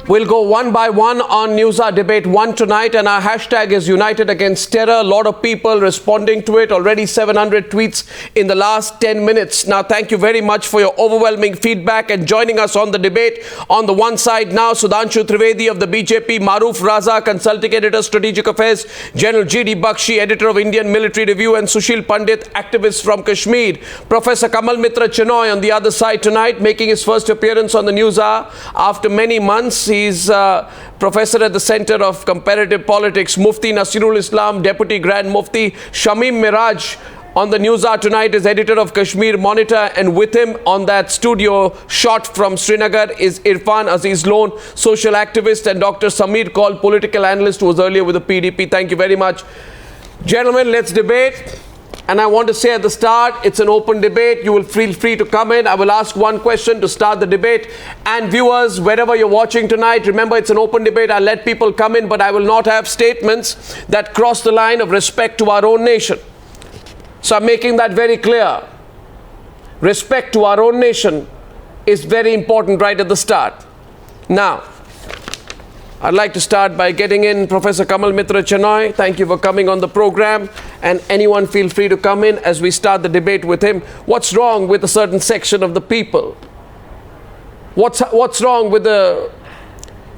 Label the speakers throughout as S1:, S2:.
S1: We'll go one by one on Newshour Debate 1 tonight, and our hashtag is United Against Terror. A lot of people responding to it. Already 700 tweets in the last 10 minutes. Now, thank you very much for your overwhelming feedback and joining us on the debate. On the one side now, Sudhanshu Trivedi of the BJP, Maruf Raza, Consulting Editor, Strategic Affairs, General G.D. Bakshi, Editor of Indian Military Review, and Sushil Pandit, activist from Kashmir. Professor Kamal Mitra Chenoy on the other side tonight, making his first appearance on the Newshour after many months. He's professor at the Center of Comparative Politics. Mufti Nasirul Islam, Deputy Grand Mufti. Shamim Miraj on the Newshour tonight is editor of Kashmir Monitor, and with him on that studio shot from Srinagar is Irfan Aziz Lone, social activist, and Dr. Samir Kaul, political analyst who was earlier with the PDP. Thank you very much. Gentlemen, let's debate. And I want to say at the start, it's an open debate. You will feel free to come in. I will ask one question to start the debate. And viewers, wherever you're watching tonight, remember it's an open debate. I'll let people come in, but I will not have statements that cross the line of respect to our own nation. So I'm making that very clear. Respect to our own nation is very important right at the start. Now, I'd like to start by getting in Professor Kamal Mitra Chenoy. Thank you for coming on the program. And anyone feel free to come in as we start the debate with him. What's wrong with a certain section of the people? What's wrong with the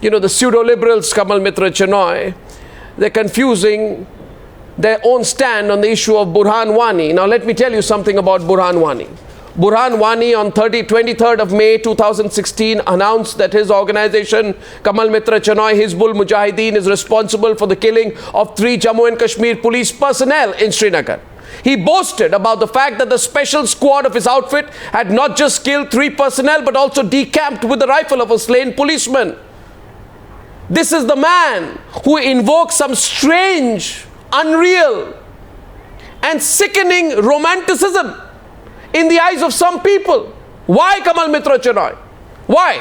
S1: pseudo-liberals, Kamal Mitra Chenoy? They're confusing their own stand on the issue of Burhan Wani. Now, let me tell you something about Burhan Wani. Burhan Wani on 23rd of May 2016 announced that his organization, Kamal Mitra Chenoy Hizbul Mujahideen, is responsible for the killing of 3 Jammu and Kashmir police personnel in Srinagar. He boasted about the fact that the special squad of his outfit had not just killed 3 personnel but also decamped with the rifle of a slain policeman. This is the man who invokes some strange, unreal and sickening romanticism in the eyes of some people. Why, Kamal Mitra Chenoy? Why?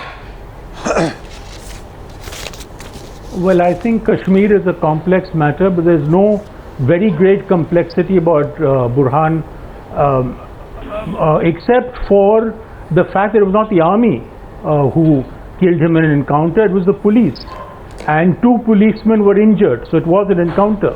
S2: Well, I think Kashmir is a complex matter, but there's no very great complexity about Burhan, except for the fact that it was not the army who killed him in an encounter, it was the police. And 2 policemen were injured, so it was an encounter.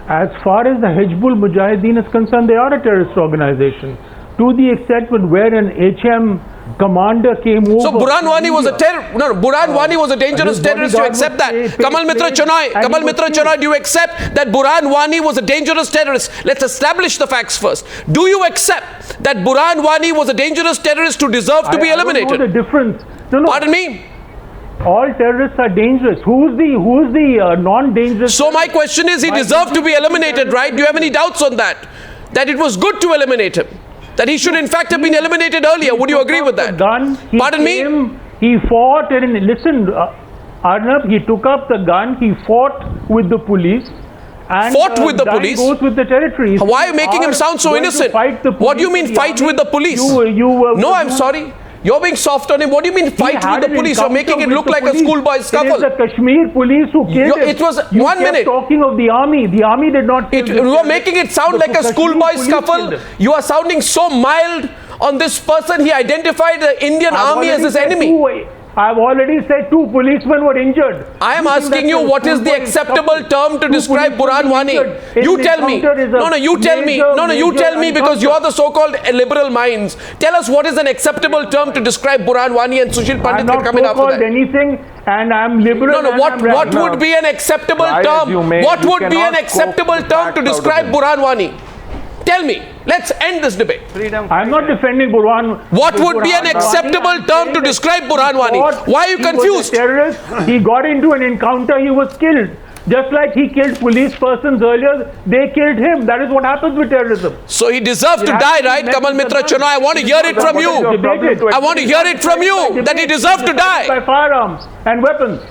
S2: As far as the Hizbul Mujahideen is concerned, they are a terrorist organization. To the extent where an HM commander came over.
S1: So Burhan Wani was a Burhan Wani was a dangerous terrorist. You accept that? Kamal Mitra Chenoy, do you accept that Burhan Wani was a dangerous terrorist? Let's establish the facts first. Do you accept that Burhan Wani was a dangerous terrorist who deserved to be eliminated?
S2: I don't know the difference. No.
S1: Pardon me?
S2: All terrorists are dangerous. Who's the non-dangerous?
S1: So my question is, he deserved to be eliminated, right? Do you have any doubts on that? That it was good to eliminate him? That he should in fact have been eliminated earlier? Would you agree with that? Pardon me?
S2: He fought and listen, Arnab, he took up the gun, he fought with the police. And
S1: fought with the police?
S2: Goes with the territories.
S1: Why are you making him sound so innocent? What do you mean fight with the police? No, I'm sorry. You're being soft on him. What do you mean fight with the police? You're making it look like a schoolboy scuffle.
S2: It is the Kashmir police who killed him.
S1: It was
S2: you
S1: 1 minute.
S2: Talking of the army. The army did not kill him.
S1: You are making it sound like a schoolboy scuffle. You are sounding so mild on this person. He identified the Indian army as his enemy.
S2: I've already said 2 policemen were injured.
S1: I am asking you, what is the acceptable term to describe Burhan Wani? You tell me. You tell me because you are the so-called liberal minds. Tell us what is an acceptable term to describe Burhan Wani, and Sushil Pandit can come in after that.
S2: Anything, and I'm liberal.
S1: What would be an acceptable term? What would be an acceptable term to describe Burhan Wani? Tell me. Let's end this debate.
S2: I'm not defending Burhan.
S1: What would be an acceptable term to describe Burhan Wani? Why are you confused?
S2: He was a terrorist. He got into an encounter. He was killed. Just like he killed police persons earlier, they killed him. That is what happens with terrorism.
S1: So he deserved to die, right, Kamal Mitra Chenoy? I want to hear it from you. I want to hear it from you that he deserved to die.
S2: By firearms and weapons.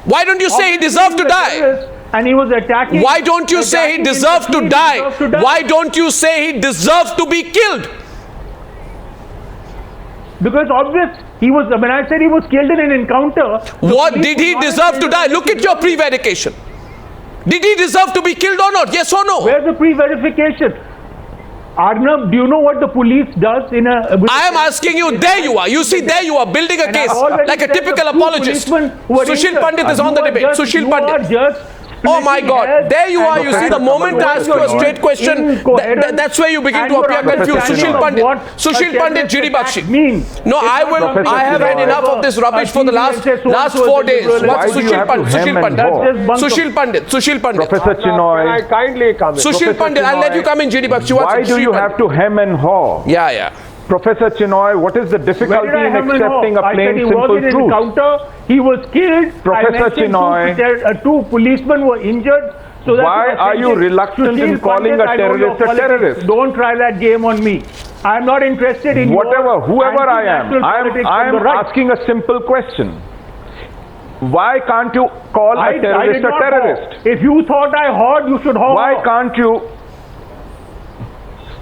S1: Why don't you say he deserved to die?
S2: And he was attacking.
S1: Why don't you say he deserved to die? Why don't you say he deserved to be killed?
S2: Because obviously he was, when I said he was killed in an encounter.
S1: What did he deserve to die? Look at your prevarication. Did he deserve to be killed or not? Yes or no?
S2: Where's the pre-verification? Arnab, do you know what the police does in a...
S1: I am asking you, there you are. You see, there you are building a
S2: And
S1: case
S2: I've already
S1: like a
S2: said
S1: typical
S2: the two
S1: apologist.
S2: policemen who were
S1: Sushil
S2: injured.
S1: Pandit is on the
S2: You are
S1: debate.
S2: just-
S1: Sushil
S2: you are
S1: Pandit.
S2: just
S1: Oh my
S2: splitting
S1: God,
S2: hairs
S1: there you are.
S2: and
S1: You see, the moment I ask you a straight question, that's where you begin to appear confused. Sushil Pandit. Sushil Pandit, Giri Bakshi. No, I will. I have had enough of this rubbish for the last 4 days.
S3: Why
S1: What's
S3: do you
S1: Sushil
S3: have to
S1: Pandit?
S3: hem and haw?
S1: Sushil Pandit. Sushil Pandit.
S3: Professor
S4: Can I
S3: Chinoy,
S4: kindly come in?
S1: Sushil Pandit. I'll let you come in, Giri Bakshi.
S3: why do you have to hem and haw?
S1: Yeah.
S3: Professor Chinoy, what is the
S2: Where
S3: difficulty
S2: did I
S3: in
S2: have him
S3: accepting
S2: know?
S3: a
S2: I
S3: plain,
S2: said he
S3: simple
S2: was in an
S3: truth?
S2: encounter. He was killed.
S3: Professor
S2: I mentioned
S3: Chinoy.
S2: two policemen were injured. So that
S3: Why are you reluctant in calling a terrorist a terrorist?
S2: Don't try that game on me. I'm not interested in
S3: Whoever I am, I'm asking a simple question. Why can't you call a terrorist a terrorist?
S2: If you thought I hawed, you should haw.
S3: Why can't you?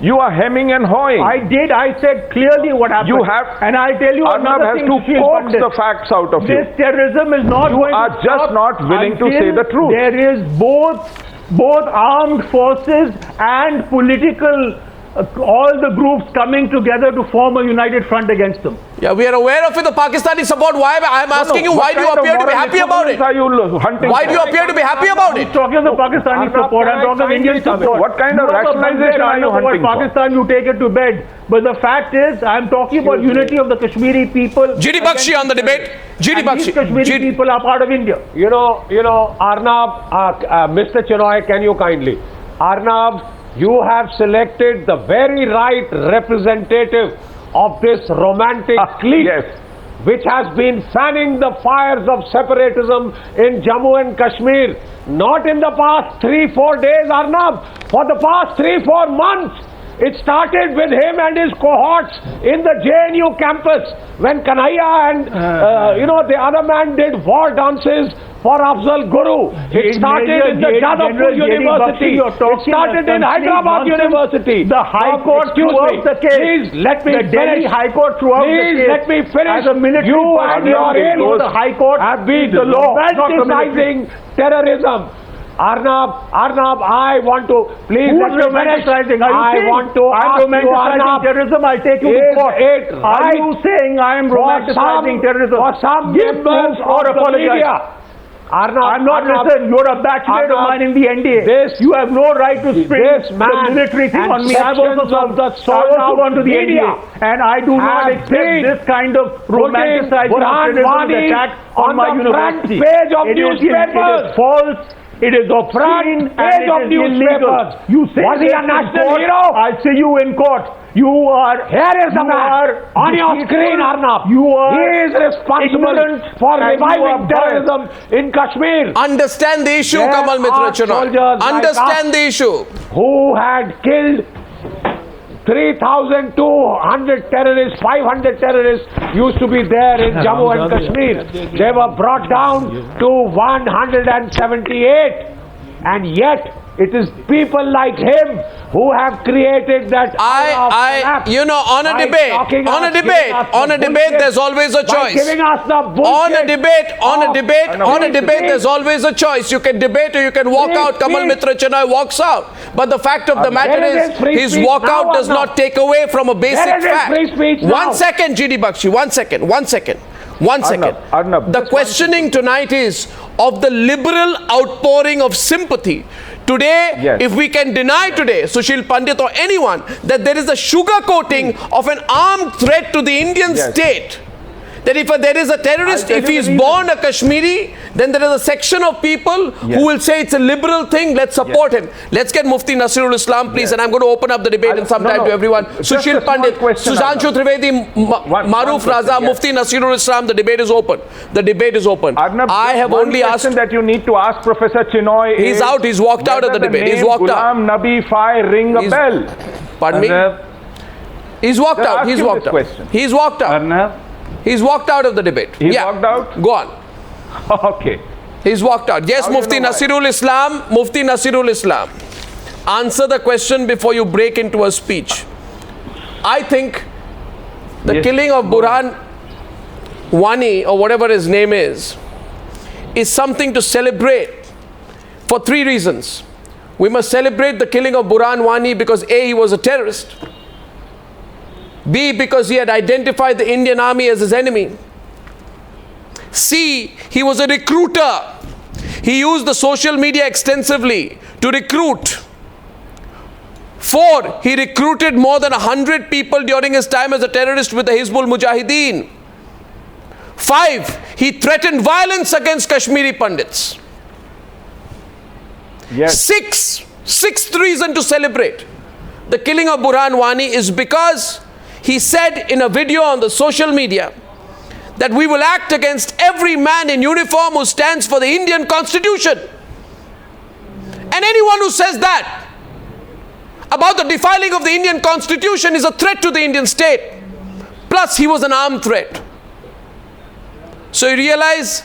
S3: You are hemming and hawing.
S2: I did. I said clearly what happened.
S3: You have,
S2: and I'll tell you
S3: Arnab
S2: another
S3: has
S2: thing.
S3: to
S2: Sushil
S3: coax
S2: Pandit.
S3: the facts out of you.
S2: This terrorism is not going
S3: are
S2: to
S3: just
S2: stop
S3: not willing to say
S2: until
S3: the truth.
S2: There is both armed forces and political, all the groups coming together to form a united front against them.
S1: Yeah, we are aware of it, the Pakistani support. Why? I'm asking you, why do you appear to be happy about it?
S3: Are you hunting?
S1: Why do you appear to be happy about it?
S2: I'm talking of the Pakistani support. I'm talking of Indian support.
S3: What kind of rationalization are you hunting for?
S2: Pakistan, you take it to bed. But the fact is, I'm talking about unity of the Kashmiri people.
S1: Giri Bakshi on the debate. Giri
S2: And
S1: Bakshi.
S2: these Kashmiri people are part of India.
S4: You know, Arnab, Mr. Chinoy, can you kindly? Arnab, you have selected the very right representative of this romantic clique,
S3: Yes.
S4: which has been fanning the fires of separatism in Jammu and Kashmir. Not in the past 3-4 days, Arnab, for the past 3-4 months. It started with him and his cohorts in the JNU campus when Kanhaiya and the other man did war dances for Afzal Guru. It started in the Jadavpur University. It started in Hyderabad University.
S2: The High Court threw out the case.
S4: Please let me
S2: The Delhi
S4: finish.
S2: High Court threw out the case.
S4: Please let me finish.
S2: As a military
S4: You
S2: person,
S4: and your
S2: you
S4: aides
S2: the High Court
S4: have been
S2: is the law, not the military.
S4: romanticizing terrorism. Arnab, I want to please
S2: Who's
S4: let me finish.
S2: romanticizing? Are you
S4: I
S2: saying
S4: want to
S2: I'm
S4: ask you,
S2: romanticizing
S4: Arnab,
S2: terrorism? I'll take you to
S4: is
S2: court.
S4: it
S2: Are
S4: right
S2: you saying I am romanticizing terrorism?
S4: For some
S2: Give
S4: members
S2: proof or
S4: of the
S2: apologize.
S4: media. Arnab,
S2: I'm not listen. You're a batchmate of
S4: Arnab,
S2: mine in the NDA. You have no right to spring
S4: this
S2: the
S4: man
S2: military thing
S4: and
S2: on me. I've also
S4: sections of the
S2: gone to the
S4: media
S2: NDA, and I do not
S4: have
S2: accept
S4: been
S2: this kind of romanticizing of
S4: Burhan
S2: terrorism
S4: Wani
S2: attack on my
S4: the front
S2: university.
S4: page of
S2: It is
S4: newspapers.
S2: false. It is
S4: Front
S2: obscene
S4: page
S2: and
S4: of
S2: it is illegal.
S4: newspapers.
S2: You say
S4: Was he
S2: this
S4: a
S2: in
S4: national
S2: court,
S4: hero?
S2: I'll see you in court. You are
S4: Here is the
S2: you
S4: man
S2: are
S4: on your
S2: deceitful.
S4: screen, Arnab.
S2: You are
S4: He is responsible
S2: ignorant
S4: for
S2: and you
S4: reviving
S2: are
S4: terrorism in Kashmir.
S1: Understand the issue,
S4: There
S1: Kamal Mitra
S4: are
S1: Chinoy.
S4: soldiers like
S1: Understand the issue.
S4: Who had killed 3,200 terrorists, 500 terrorists used to be there in Jammu and Kashmir. They were brought down to 178. And yet, it is people like him who have created that
S1: on a debate, there's always a choice.
S4: Giving us the
S1: On a debate, there's always a choice. You can debate or you can walk out. Kamal Mitra Chinoy walks out. But the fact of the matter is, his walkout does not take away from a basic fact. 1 second, Giri Bakshi, 1 second.
S3: Arnab.
S1: The questioning tonight is of the liberal outpouring of sympathy. Today,
S3: Yes.
S1: if we can deny today, Sushil Pandit or anyone, that there is a sugarcoating of an armed threat to the Indian
S3: Yes.
S1: state, that if there is a terrorist,
S3: I'll
S1: if
S3: tell
S1: he
S3: you
S1: is
S3: the
S1: born a Kashmiri, then there is a section of people
S3: Yes.
S1: who will say it's a liberal thing, let's support him. Let's get Mufti Nasirul Islam, please,
S3: Yes.
S1: and I'm going to open up the debate in some time to everyone.
S3: Just a
S1: Sushil
S3: small
S1: Pandit,
S3: question,
S1: Sudhanshu
S3: Arnab.
S1: Trivedi,
S3: One
S1: Maruf
S3: question,
S1: Raza,
S3: yes.
S1: Mufti Nasirul Islam, the debate is open. The debate is open.
S3: Arnab,
S1: I have
S3: one
S1: only
S3: question
S1: asked...
S3: that you need to ask Professor Chinoy
S1: He's
S3: is
S1: out. He's walked out of the
S3: whether
S1: debate.
S3: name
S1: He's walked out.
S3: Ghulam Nabi Fai ring a
S1: He's-
S3: bell.
S1: Pardon me? He's walked
S3: Just
S1: out.
S3: ask
S1: He's
S3: him
S1: walked
S3: this
S1: out.
S3: question.
S1: He's walked out.
S5: Arnab,
S1: He's walked out of the debate.
S3: He's walked out?
S1: Go on.
S3: Okay.
S1: He's walked out. Yes,
S3: How do you
S1: Mufti
S3: know why?
S1: Nasirul Islam. Mufti Nasirul Islam. Answer the question before you break into a speech. I think the
S3: Yes.
S1: killing of Burhan Wani, or whatever his name is something to celebrate for 3 reasons. We must celebrate the killing of Burhan Wani because A, he was a terrorist. B, because he had identified the Indian army as his enemy. C, he was a recruiter. He used the social media extensively to recruit. 4, he recruited more than 100 people during his time as a terrorist with the Hizbul Mujahideen. 5, he threatened violence against Kashmiri Pandits.
S3: Yes.
S1: Sixth reason to celebrate the killing of Burhan Wani is because he said in a video on the social media that we will act against every man in uniform who stands for the Indian Constitution. And anyone who says that about the defiling of the Indian Constitution is a threat to the Indian state. Plus, he was an armed threat. So you realize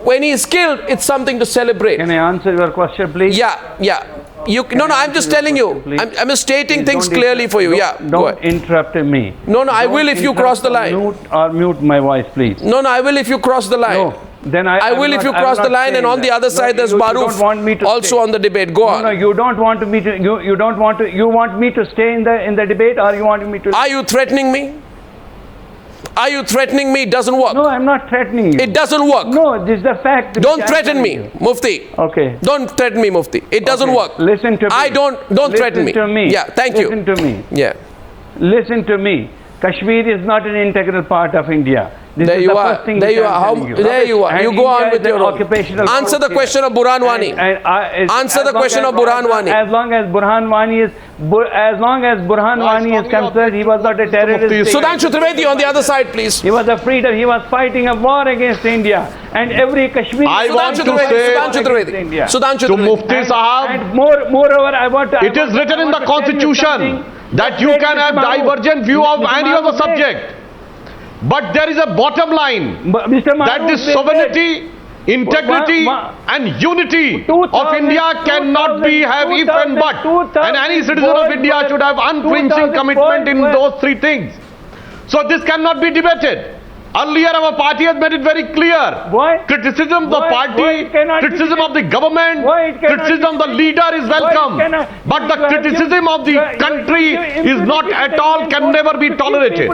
S1: when he is killed, it's something to celebrate.
S5: Can I answer your question, please?
S1: Yeah. No, I'm just telling you. I'm just stating things clearly for you. Yeah, go
S5: Don't
S1: ahead.
S5: interrupt me.
S1: No, I will if you cross the line.
S5: Mute my voice, please.
S1: No, I will if you cross the line.
S5: No, then I
S1: will if you cross the line, and on the other side there's Maruf also on the debate. Go on.
S5: No, you don't want me to. You don't want to. You want me to stay in the debate, or you want me to?
S1: Are you threatening me? Are you threatening me? It doesn't work.
S5: No, I'm not threatening you.
S1: It doesn't work.
S5: No, this is the fact.
S1: Don't threaten me, Mufti.
S5: Okay.
S1: Don't threaten me, Mufti. It doesn't work.
S5: Listen to me.
S1: Don't threaten me.
S5: Listen to me.
S1: Yeah, thank you.
S5: Listen to me.
S1: Yeah.
S5: Listen to me. Kashmir is not an integral part of India. This
S1: There
S5: is
S1: you
S5: the
S1: are.
S5: first thing
S1: There
S5: which
S1: you
S5: I'm
S1: are.
S5: telling you.
S1: There you are.
S5: And
S1: You go on
S5: India
S1: with
S5: is
S1: your
S5: an
S1: own.
S5: occupational
S1: Answer the
S5: force
S1: question
S5: here.
S1: of Burhan Wani. Answer the question of Burhan Wani.
S5: As long as Burhan Wani is concerned, he was not a terrorist.
S1: Sudhanshu Trivedi on the other side, please.
S5: He was a freedom. He was fighting a war against India, and every Kashmiri.
S3: I want
S1: Sudhanshu
S3: to
S1: Trivedi.
S3: say
S1: Sudhanshu
S3: to
S1: Trivedi.
S3: Mufti Sahab,
S5: And moreover, I want to.
S3: it is written in the Constitution that you can have divergent view of any of the subject. But there is a bottom line that this sovereignty, integrity and unity of India cannot be have if and but. And any citizen of India should have unflinching commitment in those three things. So this cannot be debated. Earlier our party has made it very clear.
S5: Why?
S3: Criticism of the
S5: Why
S3: party,
S5: it cannot be
S3: criticism of the government,
S5: Why it cannot
S3: criticism of the leader is welcome. But the criticism of the country is not at all, can never be tolerated.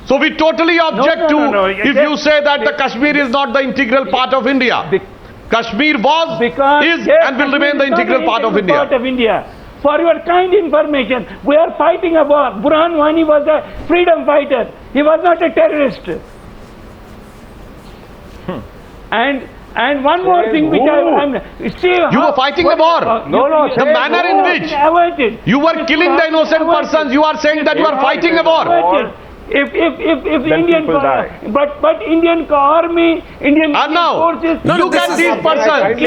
S3: So we totally object to if you say that the Kashmir is not the integral part of India. Kashmir was, is and will remain the integral part of India.
S5: For your kind information, we are fighting a war. Burhan Wani was a freedom fighter. He was not a terrorist. And one more thing which I'm
S3: You were fighting a war. The manner in which you were killing the innocent persons, you are saying that you are fighting a war.
S5: If Indian but Indian army, Indian forces,
S3: look at these persons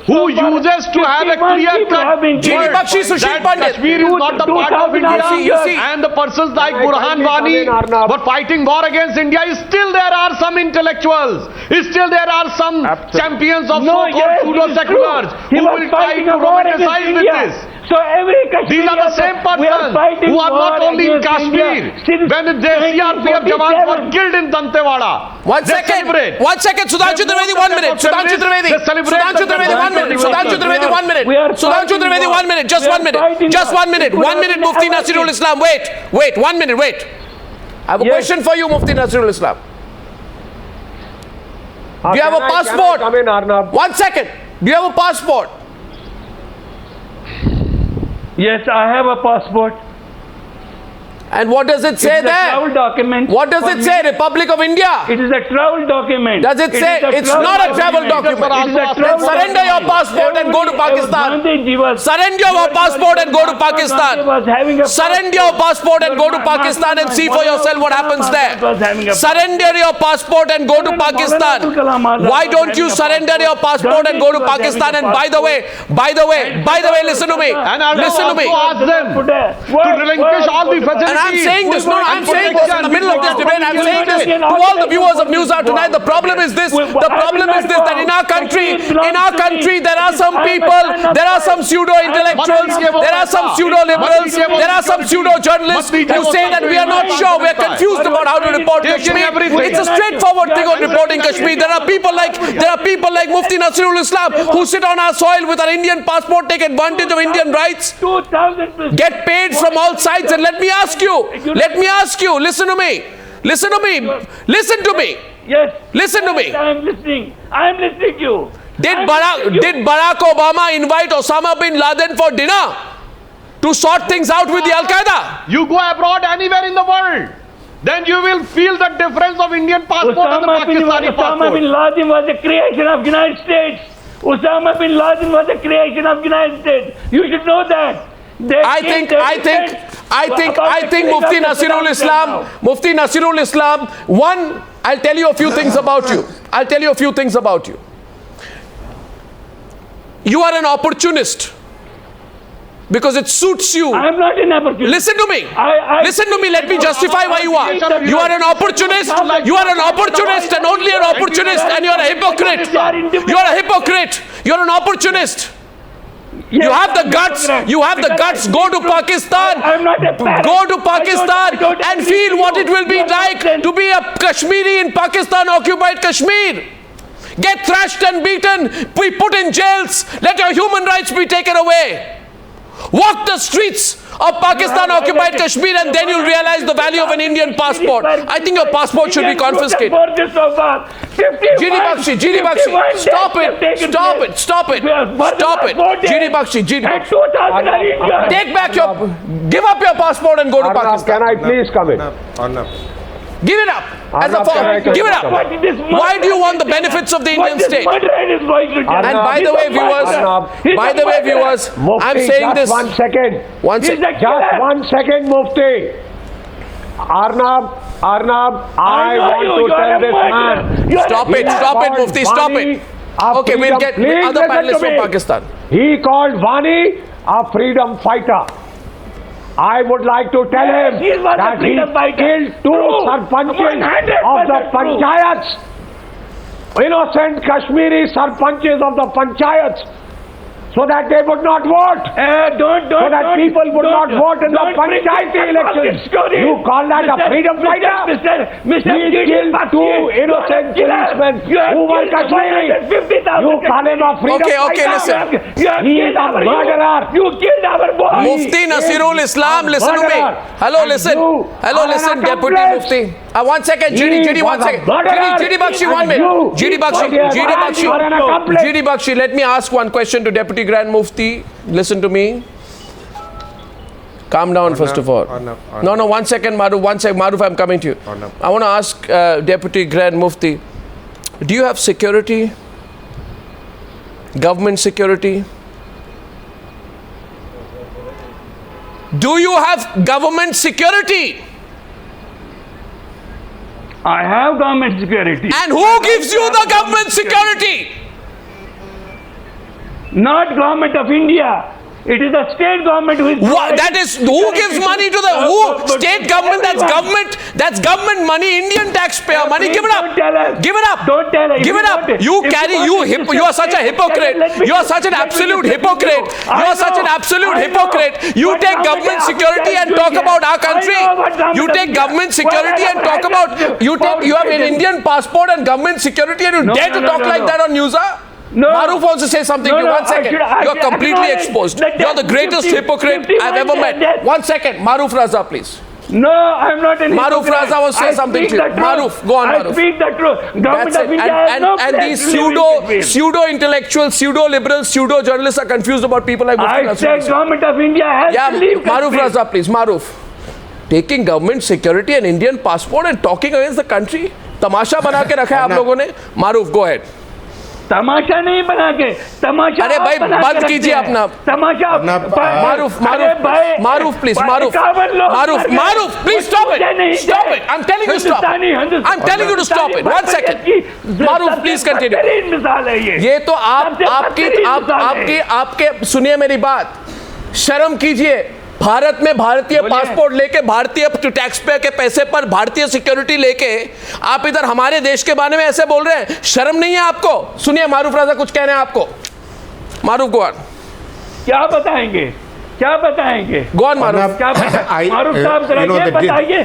S3: who uses to have a clear cut word that Kashmir is not the part of India, and the persons like Burhan Wani were fighting war against India. Still there are some intellectuals, still there are some champions of so-called pseudo-seculars who will try to romanticize with this.
S5: So
S3: these are the same persons who are not only in Kashmir. When the CRPF jawans were killed in Dantewada.
S1: One second, Sudhanshu Trivedi, 1 minute. Sudhanshu Trivedi, 1 minute. Sudhanshu Trivedi, 1 minute. Sudhanshu Trivedi, 1 minute. Just 1 minute. Just 1 minute. 1 minute, Mufti Nasirul Islam. Wait. 1 minute. Wait. I have a question for you, Mufti Nasirul Islam. Do you have a passport? 1 second. Do you have a passport?
S5: Yes, I have a passport.
S1: And what does it say
S5: It's a
S1: there?
S5: travel document.
S1: What does it say? Republic of India.
S5: It is a travel document.
S1: Does it say? It's not a travel document.
S5: It is a travel
S1: Surrender your passport and go to Pakistan. Surrender your passport and go to Pakistan. Surrender your passport and go to Pakistan and see for yourself what happens there. Surrender your passport and go to Pakistan. Why don't you surrender your passport and go to Pakistan? And by the way, listen to me. Listen to me.
S3: Ask them to relinquish all the facilities.
S1: And I'm saying this, I'm saying this in the middle of this debate, I'm saying this to all the viewers of NewsHour tonight. The problem is this, that in our country, there are some people, there are some pseudo-intellectuals, there are some pseudo-liberals, there are some pseudo-journalists who say that we are not sure, we are confused about how to report about
S3: taking
S1: Kashmir.
S3: everything.
S1: It's a straightforward thing on reporting Kashmir. There are people like Mufti Nasirul Islam who sit on our soil with an Indian passport, take advantage of Indian rights,
S5: 2,000%.
S1: get paid from all sides. And let me ask you, listen to me.
S5: Yes.
S1: Listen to me.
S5: I am listening to you.
S1: Did Barack Obama invite Osama bin Laden for dinner to sort things out with the Al-Qaeda?
S3: You go abroad anywhere in the world, then you will feel the difference of Indian passport and the Pakistani
S5: Osama bin
S3: passport.
S5: Laden was a creation of United States. Osama bin Laden was a creation of United States. You should know that.
S1: I think Mufti Nasirul Islam, one, I'll tell you a few things about you. You are an opportunist because it suits you.
S5: I am not an opportunist.
S1: Listen to me. Let me justify why you are. You are an opportunist. You are an opportunist and only an opportunist, and you are a hypocrite. You are a hypocrite. You are an opportunist. You have the guts. Go to Pakistan. Go to Pakistan and feel what it will be like to be a Kashmiri in Pakistan-occupied Kashmir. Get thrashed and beaten, be put in jails, let your human rights be taken away. Walk the streets of Pakistan-occupied Kashmir and then you'll realize the value of an Indian passport. I think your passport should be confiscated. GD Bakshi, stop it. GD Bakshi. Give up your passport and go to Pakistan.
S4: Can I please come in?
S1: Give it up. As a form. Give it up. Why do you want the benefits of the Indian state? And by the way, viewers, I'm saying this.
S4: One second, Mufti. Arnab, I want to tell this man.
S1: Stop it, Mufti, stop it. Okay, we'll get other panelists from Pakistan.
S4: He called Wani a freedom fighter. I would like to tell him that he killed two sarpanches of the panchayats, innocent Kashmiri sarpanches of the panchayats, so that they would not vote, so that people would not vote in the panchayati elections. You call that a freedom fighter? He killed two innocent policemen who were Kashmiri. You call him a freedom fighter?
S1: Okay, listen.
S4: He is a murderer.
S5: You killed our boy.
S1: Mufti Nasirul Islam, listen to me. Hello, listen, Deputy Mufti. One second, GD, 1 second. GD Bakshi, 1 minute. GD Bakshi, let me ask one question to Deputy Grand Mufti. Listen to me. Calm down, first of all. No, 1 second, Maruf. 1 second, Maruf, I'm coming to you. I want to ask Deputy Grand Mufti, do you have security? Government security? Do you have government security?
S5: I have government security.
S1: And who gives you the government security?
S5: Not government of India. It is the state government who is.
S1: That is, who gives money to the state government? That's government money, Indian taxpayer money. Give it up. Give it up.
S5: Don't tell us.
S1: Give it up. You are such a hypocrite. You are such an absolute hypocrite. You take government security and talk about our country. You take government security and talk about. You have an Indian passport and government security and you dare to talk like that on Newsa?
S5: No.
S1: Maruf wants to say something to you. 1 second. You're completely exposed. You're the greatest hypocrite I've ever met. 1 second. Maruf Raza, please.
S5: No, I'm not an
S1: Maruf
S5: hypocrite.
S1: Raza wants to say something to you. Maruf, go on, Maruf.
S5: I speak the truth. Government
S1: That's
S5: of
S1: it.
S5: India has no
S1: And
S5: place
S1: these
S5: to live in between.
S1: pseudo-intellectuals, pseudo-liberals, pseudo-journalists are confused about people like Mufti
S5: I
S1: Nasirul
S5: said
S1: Islam.
S5: government of India has to leave
S1: Maruf
S5: Kashmir.
S1: Raza, please. Maruf. Taking government security and Indian passport and talking against the country? तमाशा बना के रखा है आप लोगों ने? Maruf, go ahead.
S5: तमाशा नहीं बना के, तमाशा
S1: अरे भाई बंद कीजिए अपना
S5: तमाशा
S1: Maruf, please, Maruf, please stop it. I'm telling you to stop it. 1 second. Maruf, please continue. ये तो आपके सुनिए मेरी बात, शर्म कीजिए। भारत में भारतीय पासपोर्ट लेके, भारतीय टैक्स पे के पैसे पर भारतीय सिक्योरिटी लेके आप इधर हमारे देश के बारे में ऐसे बोल रहे हैं, शर्म नहीं है आपको? सुनिए मारूफ राजा कुछ कह रहे हैं आपको। मारूफ गौर
S5: क्या बताएंगे? क्या बताएंगे?
S1: Go on, Maruf.
S5: क्या बताएंगे? मारूफ साहब जरा ये बताइए.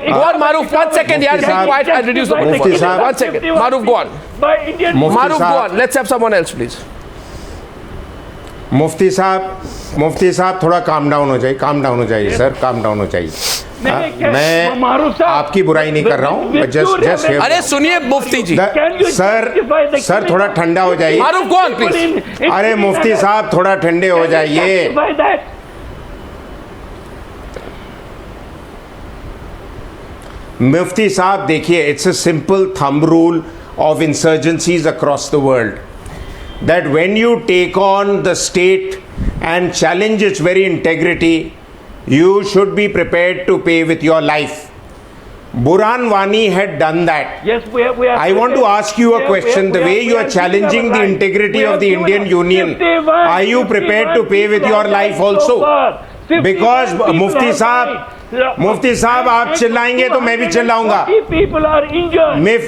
S1: Go on, Maruf. 1 second. Yeah, be quiet. I'll reduce the volume. 1 second. Maruf, go on.
S5: By Indian.
S1: Maruf, go on. Let's have someone else, please.
S6: मुफ्ती साहब थोड़ा काम डाउन हो जाइए सर, काम डाउन हो जाइए. मैं आपकी बुराई नहीं कर रहा हूँ, जस्ट
S1: अरे सुनिए मुफ्ती जी.
S6: सर थोड़ा ठंडा हो जाइए.
S1: मारूफ, go on, please.
S6: अरे मुफ्ती साहब थोड़ा ठंडे हो जाइए. मुफ्ती साहब देखिए, it's a simple thumb rule of insurgencies across the world that when you take on the state and challenge its very integrity, you should be prepared to pay with your life. Burhan Wani had done that.
S5: Yes, we are.
S6: I want to ask you a question. The way you are challenging the integrity of the Indian Union, are you prepared to pay with your life also? Because Mufti साहब आप चिल्लाएंगे तो मैं भी चिल्लाऊंगा.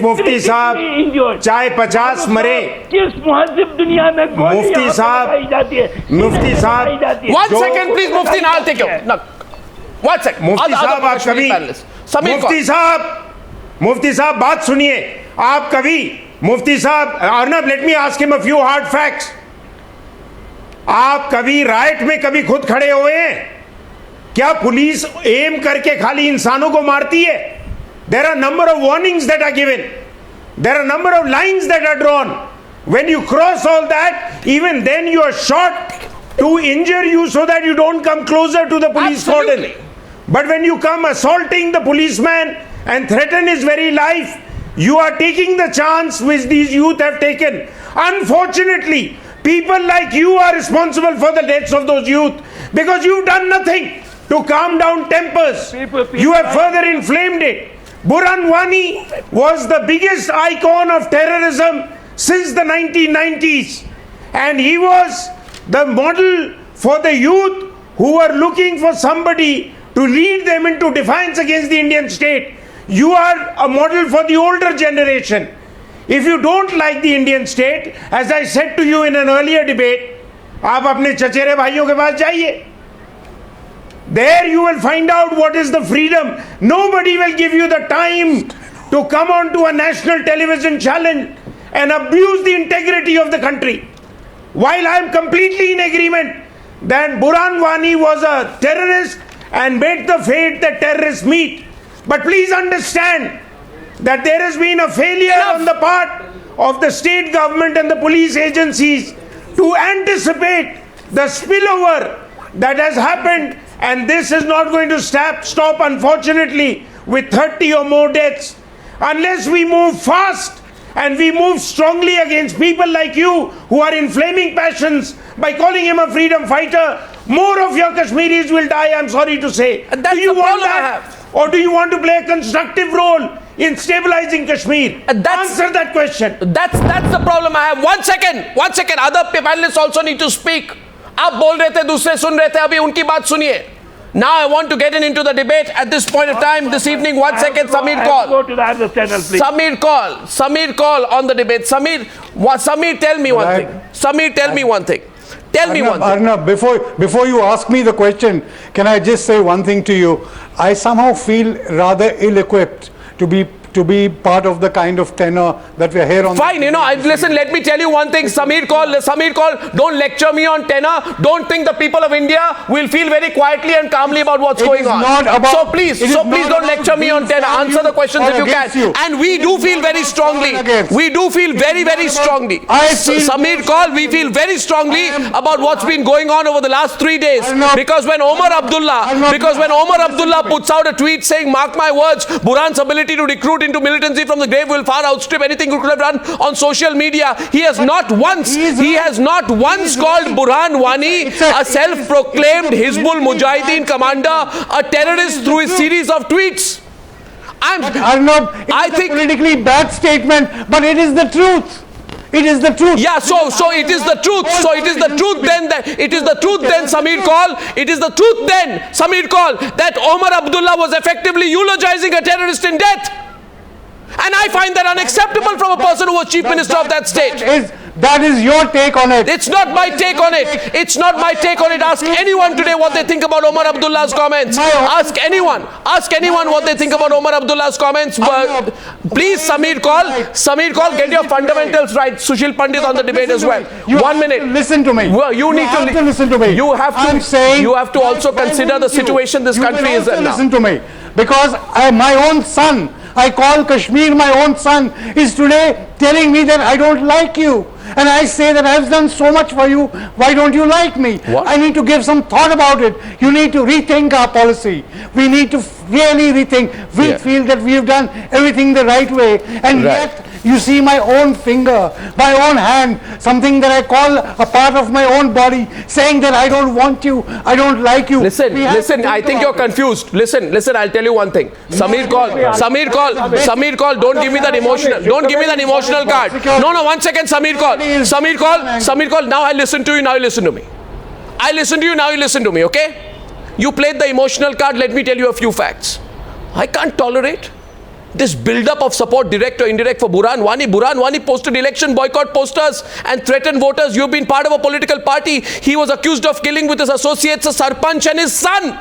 S6: मुफ्ती साहब चाहे 50 मरे.
S5: किस मुहज्जिब दुनिया में
S6: मुफ्ती साहब
S1: 1 second please. मुफ्ती ना take you. 1 second.
S6: मुफ्ती साहब आप कभी मुफ्ती साहब बात सुनिए. आप कभी मुफ्ती साहब, Arnab let me ask him a few hard facts. आप कभी राइट में कभी खुद खड़े हुए हैं? क्या पुलिस एम करके खाली इंसानों को मारती है? There are number of warnings that are given, there are number of lines that are drawn. When you cross all that, even then you are shot to injure you so that you don't come closer to the police cordon. But when you come assaulting the policeman and threaten his very life, you are taking the chance which these youth have taken. Unfortunately, people like you are responsible for the deaths of those youth because you've done nothing to calm down tempers. You have further inflamed it. Burhan Wani was the biggest icon of terrorism since the 1990s, and he was the model for the youth who were looking for somebody to lead them into defiance against the Indian state. You are a model for the older generation. If you don't like the Indian state, as I said to you in an earlier debate, आप अपने चचेरे भाइयों के पास जाइए. There you will find out what is the freedom. Nobody will give you the time to come on to a national television challenge and abuse the integrity of the country. While I am completely in agreement that Burhan Wani was a terrorist and made the fate that terrorists meet, but please understand that there has been a failure on the part of the state government and the police agencies to anticipate the spillover that has happened, and this is not going to stop unfortunately with 30 or more deaths unless we move fast and we move strongly against people like you who are inflaming passions by calling him a freedom fighter. More of your Kashmiris will die, I'm sorry to say.
S1: Do you want that?
S6: Or do you want to play a constructive role in stabilizing Kashmir? Answer that question.
S1: That's the problem I have. 1 second. Other panelists also need to speak. आप बोल रहे थे, दूसरे सुन रहे थे, अभी उनकी बात सुनिए. Now I want to get into the debate at this point of time this evening. 1 second, Samir call.
S5: Go to the other channel, please.
S1: Samir call on the debate. Samir, tell me one thing. Samir, tell me one thing.
S7: Arnab, before you ask me the question, can I just say one thing to you? I somehow feel rather ill-equipped to be part of the kind of tenor that we are here on.
S1: Fine, listen, let me tell you one thing. Samir call, don't lecture me on tenor. Don't think the people of India will feel very quietly and calmly about what's going on. So please don't lecture me on tenor. Answer the questions if you can. And we do feel very strongly. We do feel very, very strongly. Samir call, we feel very strongly about what's been going on over the last 3 days. Because when Omar Abdullah puts out a tweet saying, mark my words, Burhan's ability to recruit into militancy from the grave will far outstrip anything he could have done on social media. He has not once called Burhan Wani a self-proclaimed Hizbul Mujahideen commander, a terrorist through his series of tweets.
S7: Arnab, it's a politically bad statement, but it is the truth. It is the truth.
S1: Yeah, so it is the truth. So it is the truth then. It is the truth then, Samir call. It is the truth then, Samir call, that Omar Abdullah was effectively eulogizing a terrorist in death. And I find that unacceptable from a person who was chief minister of that state.
S7: That is your take on it.
S1: It's not my take on it. It's not my take on it. Ask anyone today what they think about Omar Abdullah's comments. Ask anyone. Ask anyone what they think about Omar Abdullah's comments. Please, Samir Kaul, get your fundamentals right. Sushil Pandit on the debate as well. 1 minute.
S7: Listen to me.
S1: Well, you need to
S7: listen to me.
S1: You have to.
S7: I'm saying
S1: you have to also consider the situation this country is in now.
S7: Listen to me, because my own son, I call Kashmir my own son, is today telling me that I don't like you. And I say that I've done so much for you, why don't you like me?
S1: What?
S7: I need to give some thought about it. You need to rethink our policy. We need to really rethink. We feel that we have done everything the right way, and yet you see my own finger, my own hand, something that I call a part of my own body, saying that I don't want you, I don't like you.
S1: Listen, I think you're confused. Listen, I'll tell you one thing. Samir Kaul, don't give me that emotional card. No, 1 second, Samir Kaul, now I listen to you, now you listen to me. I listen to you, now you listen to me, okay? You played the emotional card, let me tell you a few facts. I can't tolerate this build-up of support, direct or indirect, for Burhan Wani. Burhan Wani posted election boycott posters and threatened voters. You've been part of a political party. He was accused of killing with his associates a Sarpanch and his son.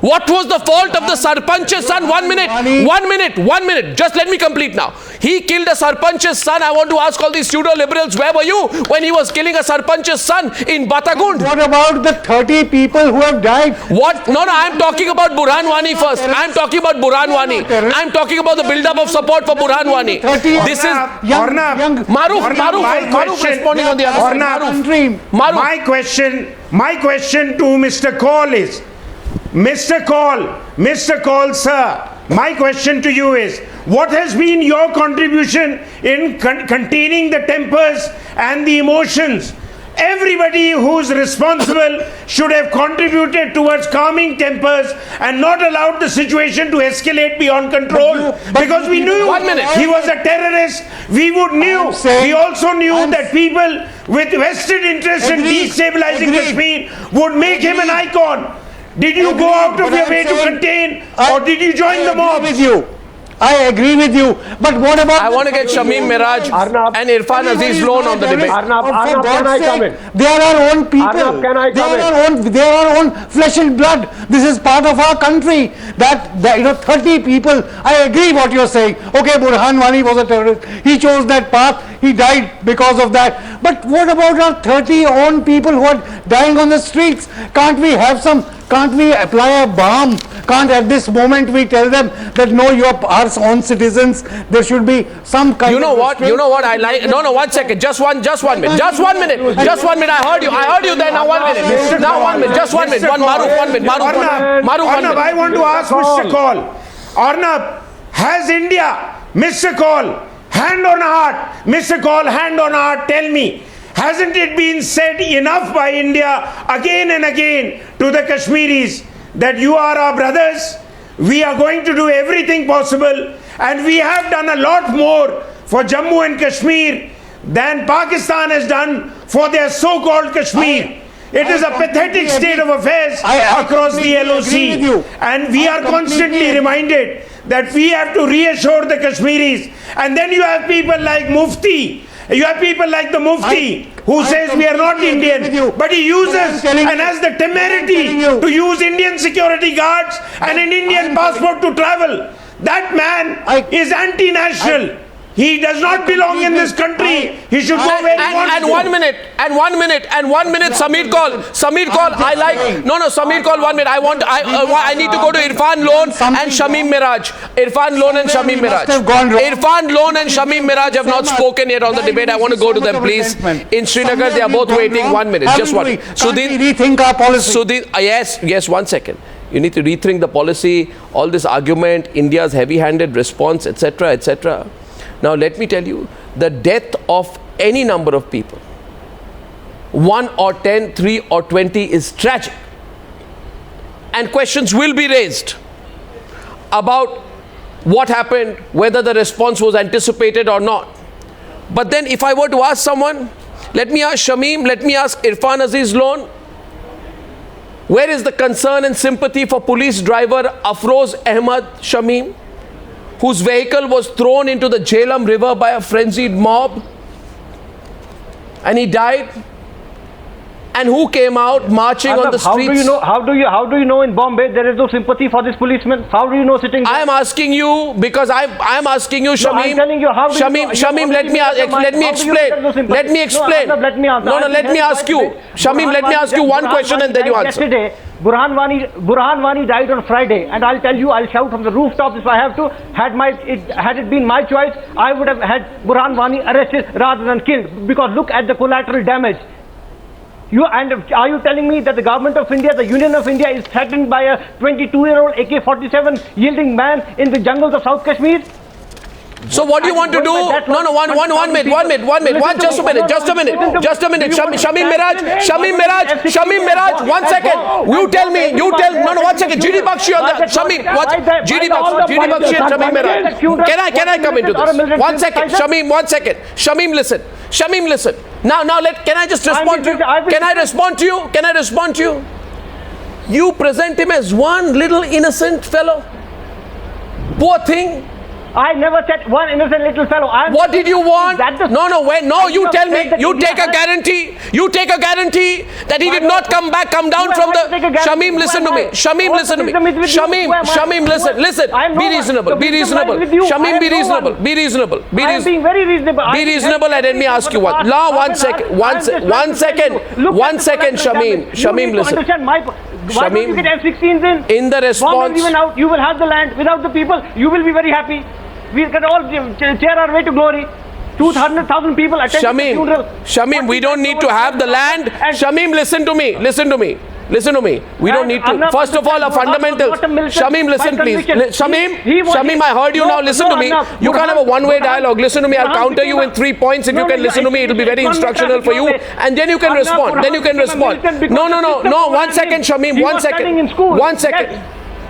S1: What was the fault of the Sarpanch's son? 1 minute. Just let me complete now. He killed a Sarpanch's son. I want to ask all these pseudo-liberals, where were you when he was killing a Sarpanch's son in Batagund?
S7: What about the 30 people who have died?
S1: What? No, I'm talking about Burhan Wani first. I'm talking about Burhan Wani. I'm talking about the build-up of support for Burhan Wani. This is Maruf responding on the other side.
S6: My question to Mr. Kaul is, Mr. Kaul, sir, my question to you is, what has been your contribution in containing the tempers and the emotions? Everybody who's responsible should have contributed towards calming tempers and not allowed the situation to escalate beyond control, because we knew he was a terrorist. We also knew that people with vested interest in destabilizing Kashmir would make him an icon. Did you go out of your way to contain, or did you join the mob?
S7: I agree with you, but what about...
S1: I want to get Shamim Miraj and Irfan Aziz Loan on the debate.
S4: Arnab, can I come in?
S7: They are our own people.
S4: Arnab, can I come in?
S7: They are our own flesh and blood. This is part of our country. That 30 people, I agree what you're saying. Okay, Burhan Wani was a terrorist. He chose that path. He died because of that. But what about our 30 own people who are dying on the streets? Can't we apply a balm? Can't at this moment we tell them that no, you are our own citizens, there should be some kind of...
S1: You know what I like? No, 1 second. Just one minute. I heard you there. Now 1 minute. Now 1 minute. Just 1 minute. Maruf, 1 minute.
S6: Arnab, I want to ask Mr. Kaul. Arnab, has India, Mr. Kaul, hand on heart, Mr. Kaul, hand on heart, tell me, hasn't it been said enough by India again and again to the Kashmiris that you are our brothers? We are going to do everything possible, and we have done a lot more for Jammu and Kashmir than Pakistan has done for their so-called Kashmir. It is a pathetic state of affairs across the LOC, and we are constantly reminded that we have to reassure the Kashmiris. And then you have people like Mufti. You have people like the Mufti who says we are not Indian, but he uses and has the temerity to use Indian security guards and an Indian passport to travel. That man is anti-national. He does not belong in this country. He should go where he wants to.
S1: 1 minute, Samir Kaul, Samir Kaul, 1 minute. I need to go to Irfan Loan and Shamim Miraj. Irfan Loan and Shamim Miraj have not spoken yet on the debate. I want to go to them, please. In Srinagar, they are both waiting. 1 minute, just one.
S7: Sudhin, rethink our policy.
S1: Sudhin, yes, 1 second. You need to rethink the policy, all this argument, India's heavy-handed response, etc., etc. Now let me tell you, the death of any number of people, 1 or 10, 3 or 20, is tragic. And questions will be raised about what happened, whether the response was anticipated or not. But then if I were to ask someone, let me ask Shamim, let me ask Irfan Aziz Loan, where is the concern and sympathy for police driver Afroz Ahmad Shamim, whose vehicle was thrown into the Jhelum River by a frenzied mob? and he died. And who came out marching on the streets?
S8: How do you know in Bombay there is no sympathy for this policeman? How do you know sitting there?
S1: I am asking you because I'm asking you, Shamim.
S8: I'm telling you, how do
S1: Shamim, let me explain. Let me explain.
S8: No, let me answer.
S1: No, let me ask you. Shamim, let me ask you one question and then you answer.
S8: Yesterday, Burhan Wani died on Friday, and I'll tell you, I'll shout from the rooftops if I have to. Had it been my choice, I would have had Burhan Wani arrested rather than killed. Because look at the collateral damage. Are you telling me that the government of India, the Union of India, is threatened by a 22-year-old AK-47 yielding man in the jungles of South Kashmir?
S1: So what do you want to do? No, one minute. Just a minute. Shamim Miraj, 1 second. One second. GD Bakshi on that. GD Bakshi and Shamim Miraj. Can I come into this? 1 second. Shamim, 1 second. Shamim, listen. Now, can I just respond to you? Can I respond to you? You present him as one little innocent fellow. Poor thing.
S8: I never said one innocent little fellow.
S1: What did you want? You tell me. You take a guarantee. You take a guarantee that he did not come down from the... Shamim, listen to me. Shamim, listen. Be reasonable. Shamim, be reasonable.
S8: I am being very reasonable.
S1: Be reasonable and let me ask you one. Now, 1 second. 1 second, Shamim. Shamim, listen.
S8: Why don't you get F-16s
S1: in the response...
S8: Even out, you will have the land. Without the people, you will be very happy. We can all cheer our way to glory. 200,000 people attend the funeral.
S1: Shamim, we don't need to have the land. Shamim, listen to me. We don't need to. First of all, a fundamental... Shamim, listen please. Shamim, I heard you now. Listen to me. You can't have a one-way dialogue. Listen to me. I'll counter you in 3 points. If you can listen to me, it'll be very instructional for you. And then you can respond. No. 1 second, Shamim.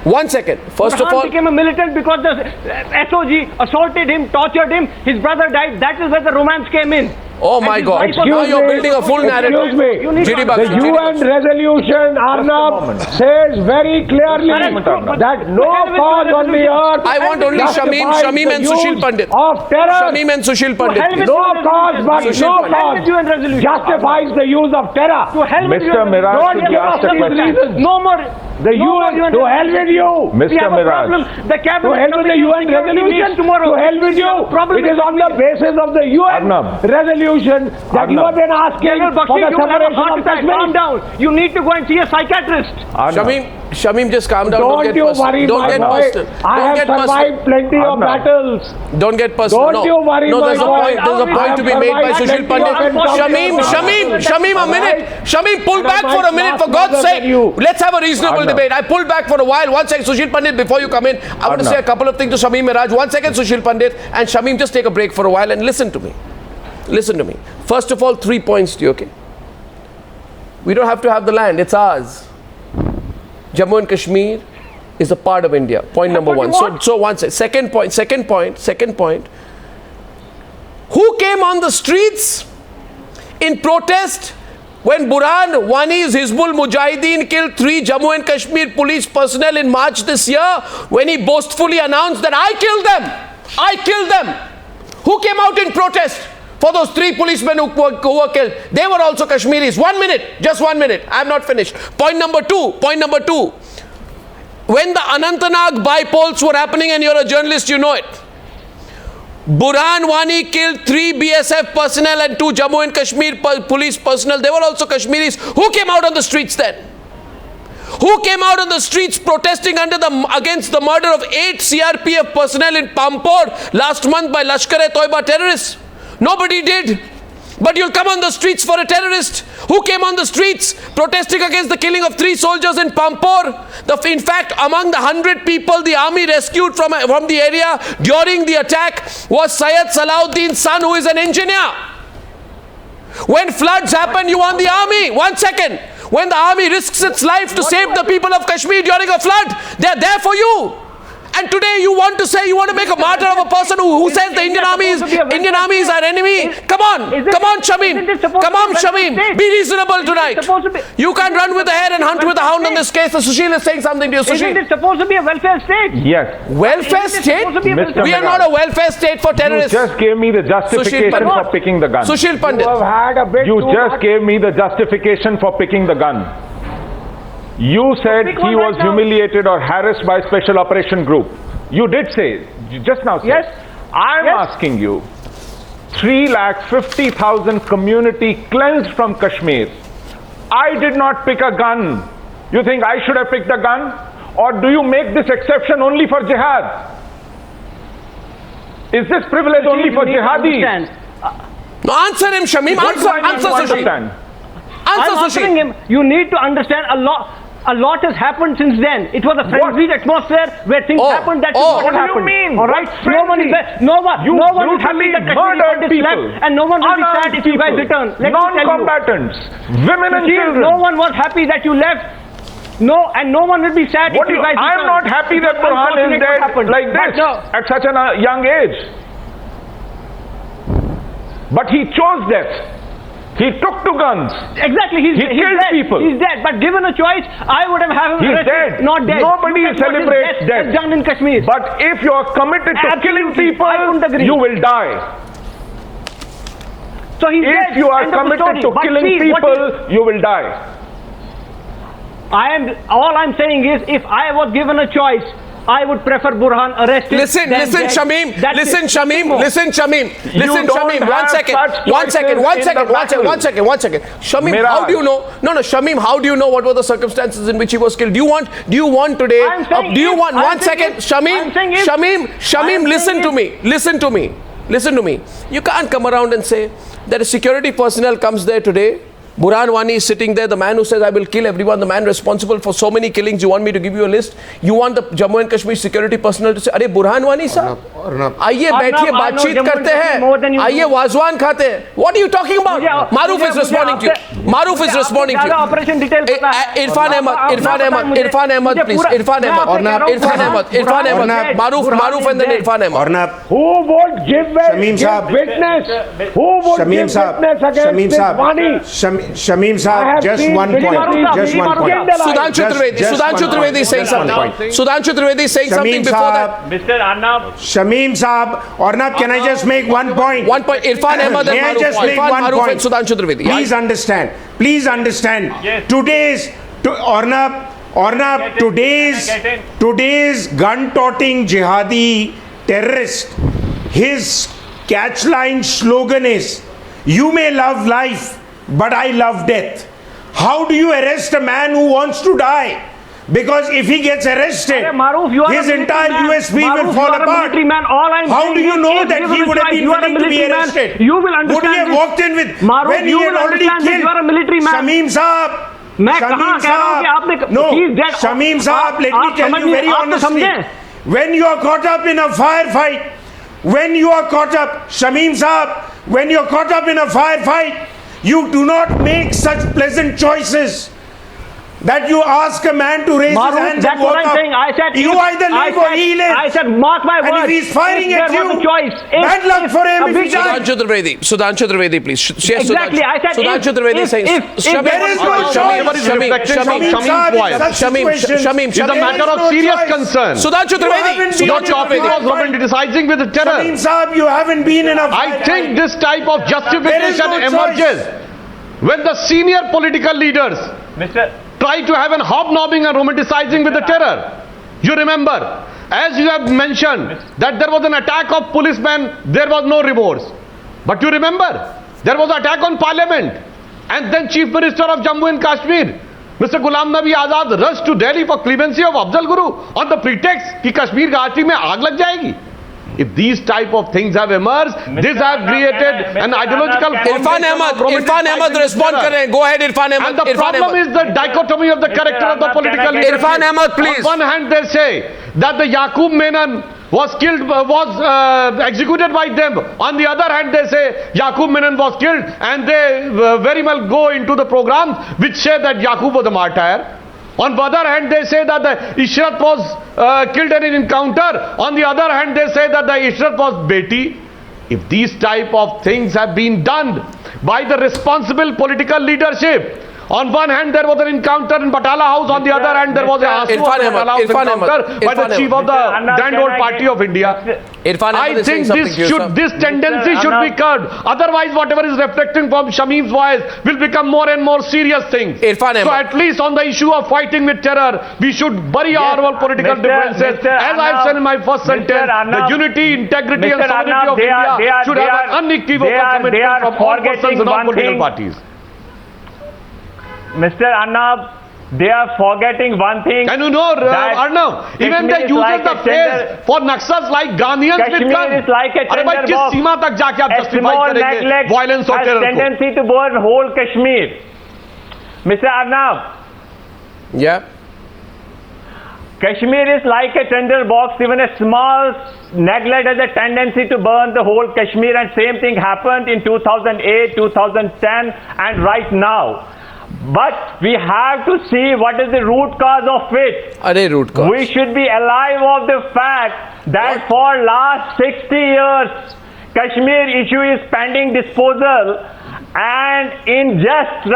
S1: 1 second. First of all,
S8: became a militant because the SOG assaulted him, tortured him. His brother died. That is where the romance came in.
S1: Oh my God! Now you're building a full narrative.
S4: Excuse me. The UN resolution, Arnab, says very clearly that no cause on the earth.
S1: I want only Shamim and Sushil Pandit.
S4: Of terror.
S1: Shamim and Sushil Pandit.
S4: No cause, but no cause justifies the use of terror.
S9: Mr. Miraj, could you ask the question?
S8: No more.
S4: The UN, to hell with you.
S9: Mr. Miraj.
S8: The cabinet,
S4: to hell with the UN resolution. To hell with you. It is on the basis of the UN resolution that you have been asking for the separation of Kashmir.
S8: Calm down. You need to go and see a psychiatrist.
S1: Shamim, just calm down.
S4: Don't you worry, my boy. I have survived plenty of battles.
S1: Don't get personal.
S4: Don't you worry, my boy.
S1: There's a point to be made by Sushil Pandit. Shamim, a minute. Shamim, pull back for a minute, for God's sake. Let's have a reasonable debate. I pulled back for a while. 1 second, Sushil Pandit, before you come in, I want to say a couple of things to Shamim Miraj. 1 second, Sushil Pandit, and Shamim, just take a break for a while and listen to me. First of all, 3 points to you, okay? We don't have to have the land. It's ours. Jammu and Kashmir is a part of India. Point number one. So 1 second. Second point. Who came on the streets in protest when Burhan Wani's Hizbul Mujahideen killed 3 Jammu and Kashmir police personnel in March this year, when he boastfully announced that I killed them. Who came out in protest for those 3 policemen who were killed? They were also Kashmiris. 1 minute, just 1 minute. I am not finished. Point number two. When the Anantnag by-polls were happening, and you're a journalist, you know it. Burhan Wani killed 3 BSF personnel and 2 Jammu and Kashmir police personnel. They were also Kashmiris. Who came out on the streets then? Who came out on the streets protesting against the murder of 8 CRPF personnel in Pampore last month by Lashkar-e-Toiba terrorists? Nobody did. But you'll come on the streets for a terrorist. Who came on the streets protesting against the killing of 3 soldiers in Pampore? In fact, among the 100 people the army rescued from the area during the attack was Syed Salahuddin's son, who is an engineer. When floods happen, you want the army. 1 second. When the army risks its life to save the people of Kashmir during a flood, they're there for you. And today you want to say, you want to make a martyr of a person who says the Indian army is our enemy. Come on, Shamim. Come on, Shamim. Be reasonable tonight. You can't run with the hare and hunt with the hound on this case. So Sushil is saying something to you. Sushil.
S8: Isn't it supposed to be a welfare state?
S9: Yes.
S1: Welfare state?
S9: Mr.
S1: We are not a welfare state for
S9: You
S1: terrorists.
S9: just gave me the justification for picking the gun.
S1: Sushil Pandit.
S4: You have had a bit
S9: You
S4: too
S9: just
S4: much.
S9: gave me the justification for picking the gun. You said
S8: Pick
S9: he
S8: one right
S9: was
S8: now.
S9: humiliated or harassed by special operation group. You did say, you just now said.
S8: Yes.
S9: I'm
S8: Yes.
S9: asking you, 350,000 community cleansed from Kashmir. I did not pick a gun. You think I should have picked a gun? Or do you make this exception only for jihad? Is this privilege only for jihadis?
S1: No, answer him, Shamim.
S9: What do I need
S1: Answer
S9: to
S1: Sushil.
S9: understand?
S1: Answer
S8: I'm answering
S1: Sushil.
S8: him. You need to understand a lot has happened since then. It was a frenzied atmosphere where things happened that should not
S9: what
S8: have
S9: do you
S8: happened.
S9: mean?
S8: All right?
S9: What
S8: No one is
S9: frenzy?
S8: no one
S9: You
S8: is happy
S9: brutally
S8: that Kashmiri
S9: murdered
S8: bandits
S9: people.
S8: left, and no one will be
S9: Unarmed
S8: sad if you guys
S9: people.
S8: return. Let me tell you.
S9: Non-combatants, women and
S8: Sushil,
S9: children.
S8: no one was happy that you left. No, and no one will be sad
S9: What
S8: if
S9: do
S8: you guys
S9: I'm
S8: return.
S9: not happy that
S8: It's
S9: Burhan is
S8: unfortunate what
S9: dead
S8: happened.
S9: like
S8: But
S9: this
S8: no.
S9: at such a young age. But he chose death. He took to guns.
S8: Exactly, he's
S9: He killed
S8: dead.
S9: people.
S8: He's dead. But given a choice, I would have had him
S9: He's
S8: arrested,
S9: dead.
S8: not dead.
S9: Nobody
S8: Look at what his
S9: celebrates death.
S8: has done in Kashmir.
S9: But if you are committed to killing
S8: Absolutely.
S9: people,
S8: I couldn't agree.
S9: you will die.
S8: So he's dead.
S9: If you are
S8: End of the
S9: committed to
S8: story. But
S9: killing
S8: see, what
S9: people, you will die.
S8: all I'm saying is, if I was given a choice, I would prefer Burhan arrested.
S1: Listen,
S8: than dead.
S1: Shamim.
S8: That's
S1: Listen,
S8: it.
S1: Shamim.
S8: Simple.
S1: Listen, Shamim. Listen,
S9: don't
S1: Shamim. One
S9: have
S1: second.
S9: such
S1: One second. One
S9: choices in
S1: second.
S9: the
S1: One second. One second. Shamim,
S9: Miraj.
S1: how do you know? No, Shamim, how do you know what were the circumstances in which he was killed? Do you want today?
S8: I'm saying
S1: Do you
S8: if-
S1: want
S8: I'm
S1: one
S8: saying
S1: second?
S8: if-
S1: Shamim,
S8: I'm saying if-
S1: Shamim,
S8: I'm
S1: listen
S8: saying
S1: to
S8: if-
S1: me. Listen to me. You can't come around and say that a security personnel comes there today. Burhan Wani is sitting there, the man who says I will kill everyone, the man responsible for so many killings. You want me to give you a list? You want the Jammu and Kashmir security personnel to say, अरे बुरहान वानी साहब, आइए बैठिए बातचीत करते हैं, आइए वाजवान खाते हैं. What are you talking about? Maruf is responding to you. Maruf is responding to you.
S8: Operation detail पता है.
S1: Irfan Ahmad, please. Irfan Ahmad. Maruf and then Irfan Ahmad.
S6: Ornab,
S4: Who would give
S6: Shamim Saab.
S4: witness? Who would
S6: Shamim
S4: give
S6: Saab,
S4: witness against
S6: Shamim
S4: this
S6: Saab,
S4: Wani?
S6: Shamim
S4: I
S6: Saab,
S4: have
S6: just
S4: seen
S6: one
S4: videos
S6: point.
S4: of
S6: Just
S4: him
S6: one point.
S4: skinned alive.
S1: Sudhanshu Trivedi.
S6: Just
S1: Sudhanshu
S6: one
S1: Trivedi
S6: point.
S1: is saying
S6: Just one
S1: something.
S6: point.
S1: Sudhanshu Trivedi is saying something
S6: Shamim
S1: before that.
S6: Saab,
S5: Mr. Arnab,
S6: Shamim Saab, Ornab, can I just make one point?
S1: One point. Irfan Ahmad and
S6: May I just
S1: Maruf.
S6: make
S1: Irfan
S6: one
S1: Maruf and
S6: point?
S1: Sudhanshu Trivedi.
S6: Please understand.
S5: Yes.
S6: Ornab, today's gun-toting jihadi terrorist, his catchline slogan is, "You may love life, but I love death." How do you arrest a man who wants to die? Because if he gets arrested,
S8: Maruf, you are
S6: his
S8: a military
S6: entire
S8: man.
S6: USP will
S8: Maruf,
S6: fall
S8: you are a
S6: apart.
S8: military man. All I'm
S6: How
S8: saying
S6: do you
S8: is,
S6: know
S8: if
S6: that
S8: given
S6: he
S8: a
S6: would have
S8: choice,
S6: been
S8: you are a
S6: willing to be
S8: military man.
S6: arrested?
S8: You will understand
S6: Would he have
S8: this.
S6: walked in with
S8: Maruf,
S6: when he
S8: you
S6: had
S8: will
S6: already
S8: understand that
S6: killed
S8: you are a military man.
S6: Shamim Saab?
S8: मैं कहाँ कह रहा हूँ कि आपने
S6: No,
S8: he's dead.
S6: Shamim Saab, let me
S8: आप
S6: tell you
S8: समझिए,
S6: very
S8: आप तो
S6: honestly.
S8: समझें.
S6: When you are caught up in a firefight, when you are caught up, Shamim Saab, when you are caught up in a firefight, you do not make such pleasant choices that you ask a man to raise
S8: Maruf,
S6: his hands
S8: that's
S6: and walk
S8: what I'm
S6: up.
S8: saying. I said
S6: You
S8: if-
S6: either live or he lives.
S8: I said, mark my
S6: And
S8: words.
S6: if he's firing
S8: if
S6: at
S8: there was
S6: you,
S8: a choice,
S6: bad luck for him
S8: a
S6: if
S8: big
S6: he dies.
S1: Sudhanshu Trivedi, please. Yes,
S8: Exactly, I said
S1: Sudhanshu
S8: if-
S1: Trivedi
S8: if-
S1: saying.
S8: if
S6: there is no choice.
S3: Shamim's
S6: Saab,
S3: point.
S6: in such situations,
S3: It's a
S6: there
S3: matter
S6: is
S3: of
S6: no
S3: serious
S6: choice.
S3: concern.
S1: Sudhanshu
S6: You
S1: Trivedi.
S6: haven't been
S3: Your
S6: in a
S3: topic was
S6: firefight.
S3: romanticizing with the terror.
S6: Shamim Saab, you haven't been in a
S3: I
S6: firefight.
S3: think this type of justification
S6: There is no
S3: emerges when the senior political leaders
S5: Mr.
S3: try to have an hobnobbing and romanticizing with the terror. You remember, as you have mentioned, that there was an attack of policemen, there was no remorse. But you remember, there was an attack on parliament, and then Chief Minister of Jammu and Kashmir, Mr. Ghulam Nabi Azad, rushed to Delhi for clemency of Afzal Guru on the pretext कि कश्मीर घाटी में आग लग जाएगी. If these type of things have emerged, this have created an ideological.
S1: Irfan Ahmad respond कर रहे हैं. Go ahead, Irfan Ahmad.
S3: And the
S1: Irfan
S3: problem
S1: Ahmad.
S3: is the dichotomy of the character of the political leadership.
S1: Irfan Ahmad, please.
S3: On one hand, they say that the Yaqub Menon was killed, executed by them. On the other hand, they say Yaqub Menon was killed, and they very well go into the programs which say that Yaqub was a martyr. On the other hand, they say that the Ishrat was killed in an encounter. On the other hand, they say that the Ishrat was Beti. If these type of things have been done by the responsible political leadership, on one hand there was an encounter in Batala House, on the other hand there was a encounter by the chief of the Grand Old Party of India. I think this tendency should be curbed. Otherwise, whatever is reflecting from Shameem's voice will become more and more serious things. So at least on the issue of fighting with terror, we should bury our political differences. As I said in my first sentence, the unity, integrity and sovereignty of India should have an unequivocal commitment from all persons and all political parties.
S10: Mr. Arnab, they are forgetting one thing.
S3: Can you know, Arnab, even they use the phrase for Naxals like Ghanaians with guns.
S10: Kashmir is like a tender box. A small neglect
S3: violence or terror.
S10: Has tendency to burn whole Kashmir. Mr. Arnab.
S1: Yeah.
S10: Kashmir is like a tender box. Even a small neglect has a tendency to burn the whole Kashmir, and same thing happened in 2008, 2010 and right now. But we have to see what is the root cause of it. We should be alive of the fact that for last 60 years, Kashmir issue is pending disposal, and in just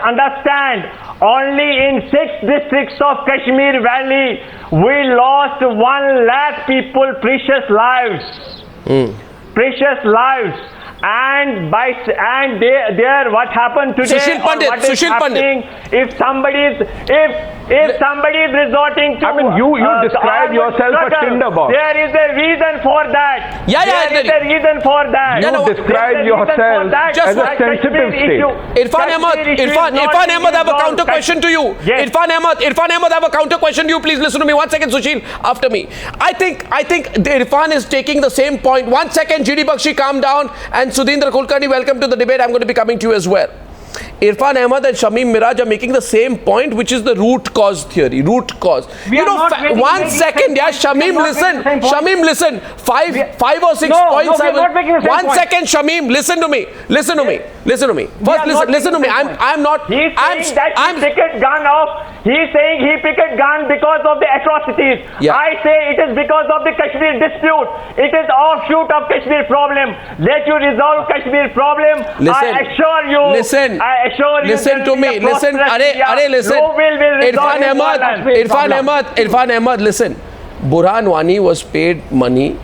S10: understand, only in 6 districts of Kashmir Valley, we lost 1 lakh people precious lives. Precious lives. And there, what happened today? What is happening? If somebody is resorting to,
S9: I mean, you describe yourself a tinderbox.
S10: There is a reason for that. There is a reason for that.
S9: You describe yourself as a sensitive state.
S1: Irfan Ahmed, I have a counter question to you.
S10: Yes.
S1: Irfan Ahmed, I have a counter question to you. Please listen to me. 1 second, Sushil, after me. I think Irfan is taking the same point. 1 second, GD Bakshi, calm down. And Sudhindra Kulkarni, welcome to the debate. I'm going to be coming to you as well. Irfan Ahmed and Shameem Miraj are making the same point, which is the root cause theory. Root cause. One second, yeah, Shameem, listen. Shameem, listen. Five or six points. One second, Shameem, listen to me. Listen to me. First, listen to me. I'm not.
S10: He's saying that he picked gun off. He's saying he picked gun because of the atrocities.
S1: Yeah.
S10: I say it is because of the Kashmir dispute. It is offshoot of Kashmir problem. Let you resolve Kashmir problem.
S1: Listen.
S10: I assure you.
S1: Listen.
S10: I assure you.
S1: Listen to me. Listen. Listen. Irfan Ahmed, listen. Burhan Wani was paid money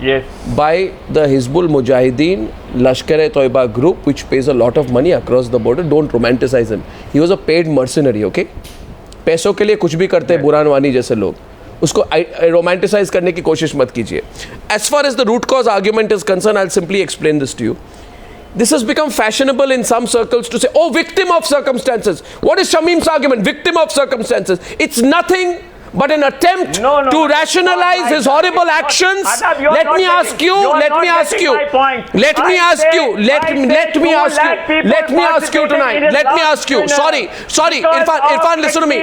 S1: by the Hizbul Mujahideen Lashkar-e-Toiba group, which pays a lot of money across the border. Don't romanticize him. He was a paid mercenary, okay? पैसों के लिए कुछ भी करते हैं बुरहान वानी जैसे लोग. उसको romanticize करने की कोशिश मत कीजिए. As far as the root cause argument is concerned, I'll simply explain this to you. This has become fashionable in some circles to say, oh, victim of circumstances. What is Shameem's argument? Victim of circumstances. It's nothing but an attempt to rationalize his horrible actions. Let me ask you tonight. Sorry, Irfan, listen to me.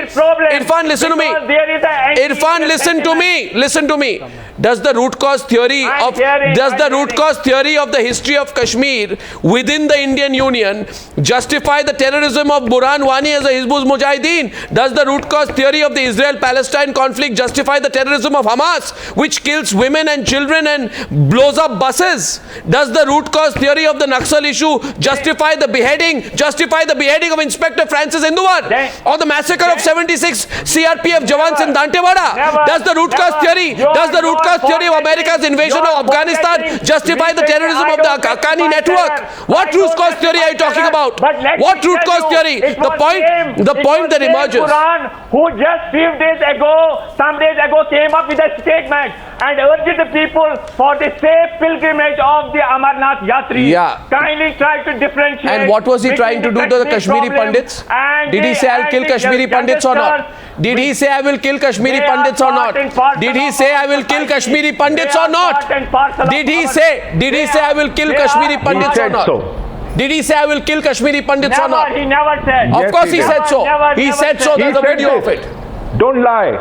S1: Irfan, listen to me. Does the root cause theory of the history of Kashmir within the Indian Union justify the terrorism of Burhan Wani as a Hizbul Mujahideen? Does the root cause theory of the Israel-Palestine conflict justify the terrorism of Hamas, which kills women and children and blows up buses? Does the root cause theory of the Naxal issue justify the beheading of Inspector Francis Induwar, or the massacre of 76 CRPF Jawans in Dantewada? Does the root cause theory of America's invasion of Afghanistan justify the terrorism of the Haqqani network? What root cause theory are you talking about? What root cause theory? The point that emerges.
S10: Quran, who just some days ago came up with a statement and urged the people for the safe pilgrimage of the Amarnath Yatri. Kindly try to differentiate.
S1: And what was he trying to do to the Kashmiri Pandits? Did he say I'll kill Kashmiri Pandits or not? Did he say I will kill Kashmiri Pandits or not? Did he say I will kill Kashmiri Pandits or not? Did he say I will kill Kashmiri Pandits or not? Did he say I will kill Kashmiri Pandits or not?
S10: He never said.
S1: Of course he said so. He said so. There's a video of it.
S9: Don't lie.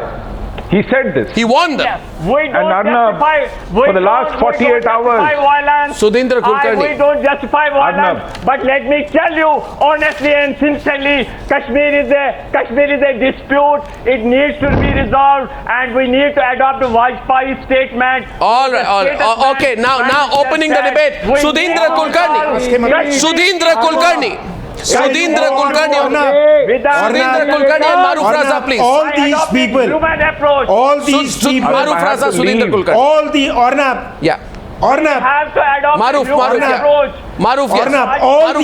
S9: He said this.
S1: He warned them.
S10: We don't
S9: Arnab,
S10: justify.
S9: for the last 48 hours.
S10: Violence.
S1: Sudhindra Kulkarni.
S10: We don't justify violence.
S9: Arnab.
S10: But let me tell you honestly and sincerely, Kashmir is a dispute. It needs to be resolved, and we need to adopt a Vajpayee statement.
S1: All right. Okay, now opening the debate. Sudhindra Kulkarni. Sudhindra Kulkarni. Sudhindra Kulkarni and Maruf Raza, please.
S6: All these people,
S10: Human approach.
S6: all these people,
S1: Maruf Raza, Sudhindra Kulkarni.
S6: all the Ornab,
S1: Yeah.
S6: Ornab,
S10: Have to adopt
S1: Maruf,
S10: a human
S1: yeah.
S10: approach.
S1: Maruf, yes.
S6: Ornab, all
S1: Maruf,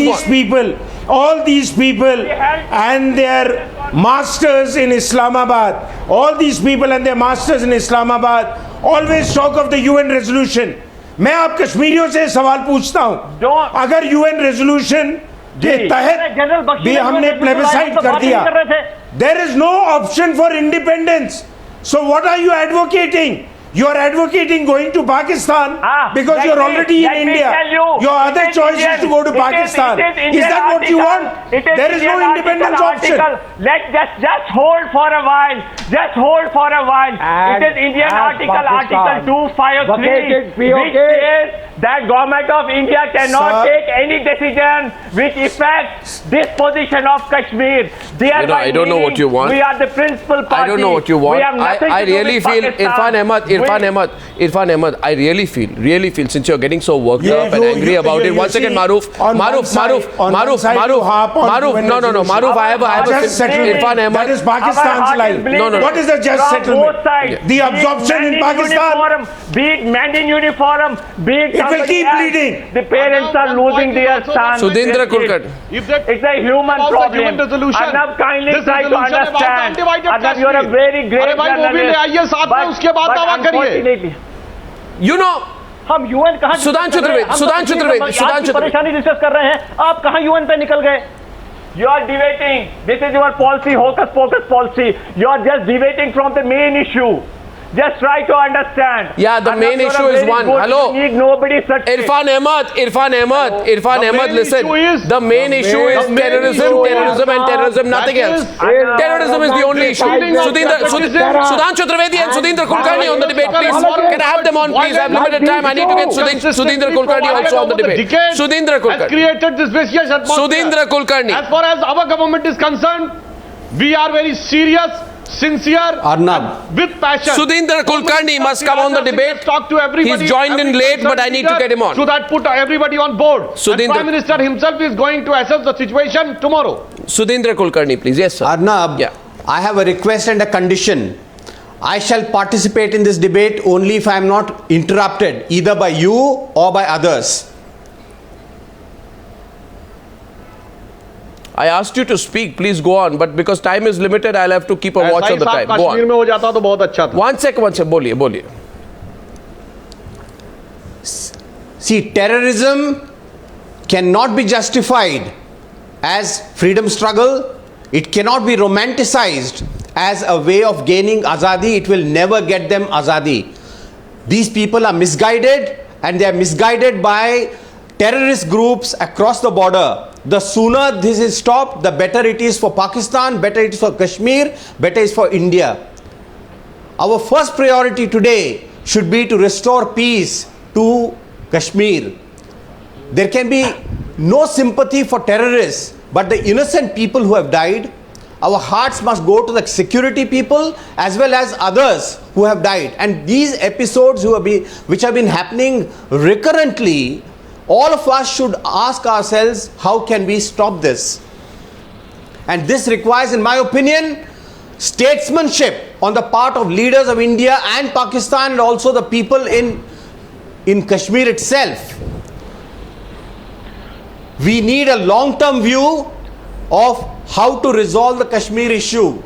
S6: these people and their masters in Islamabad, all these people and their masters in Islamabad always talk of the UN resolution. मैं आप कश्मीरियों से सवाल पूछता हूँ, अगर UN resolution के तहत भी हमने प्लेबिसाइट कर दिया, there is no option for independence. So what are you advocating? You are advocating going to Pakistan because you are already in India. Your other choice is to go to Pakistan. Is that what you want? There is no independence option.
S10: Just hold for a while. Just hold for a while. It is Indian Article 253, which says that Government of India cannot take any decision which affects this position of Kashmir.
S1: I don't know what you want.
S10: We are the principal party.
S1: I don't know what you want.
S10: We have nothing
S1: I
S10: to do
S1: really
S10: with
S1: feel,
S10: Pakistan.
S1: Irfan Ahmad, I really feel, since you're getting so worked up and angry about it. Once again, Maruf, I have a
S6: just settlement.
S1: Irfan Ahmad.
S6: That is Pakistan's line.
S1: No.
S6: What is the just settlement? The absorption in Pakistan.
S10: Be it men in uniform, be it
S6: it will keep bleeding.
S10: The parents are losing their sons.
S1: Sudhindra Kulkarni.
S10: It's a human problem. Arnab, kindly try to understand. Arnab, you are a very great journalist. But unfortunately,
S1: you know,
S8: हम UN कहां
S1: सुधांशु त्रिवेदी
S8: परेशानी discuss कर रहे हैं, आप कहां UN पे निकल गए?
S10: You are deviating. This is your policy, hocus pocus policy. You are just deviating from the main issue. Just try to understand.
S1: Yeah, the main issue is one. Hello. Irfan Ahmad, listen. The main issue is terrorism, nothing else. Terrorism is the only issue. Sudhanshu Trivedi and Sudhindra Kulkarni on the debate, please. Can I have them on, please? I have limited time. I need to get Sudhindra Kulkarni also on the debate. Sudhindra Kulkarni.
S3: Created this vicious atmosphere.
S1: Sudhindra Kulkarni.
S3: As far as our government is concerned, we are very serious, sincere, with passion.
S1: Sudhindra Kulkarni must come on the debate.
S3: Talk to everybody.
S1: He's joined in late, but I need to get him on.
S3: So that put everybody on board. And Prime Minister himself is going to assess the situation tomorrow.
S1: Sudhindra Kulkarni, please. Yes, sir.
S11: Arnab,
S1: yeah.
S11: I have a request and a condition. I shall participate in this debate only if I am not interrupted, either by you or by others.
S1: I asked you to speak, please go on, but because time is limited, I'll have to keep a watch on the time. Go on. One sec, boliye.
S11: See, terrorism cannot be justified as freedom struggle. It cannot be romanticized as a way of gaining azadi. It will never get them azadi. These people are misguided, and they are misguided by terrorist groups across the border. The sooner this is stopped, the better it is for Pakistan, better it is for Kashmir, better it is for India. Our first priority today should be to restore peace to Kashmir. There can be no sympathy for terrorists, but the innocent people who have died. Our hearts must go to the security people as well as others who have died. And these episodes which have been happening recurrently, all of us should ask ourselves, how can we stop this? And this requires, in my opinion, statesmanship on the part of leaders of India and Pakistan, and also the people in Kashmir itself. We need a long-term view of how to resolve the Kashmir issue.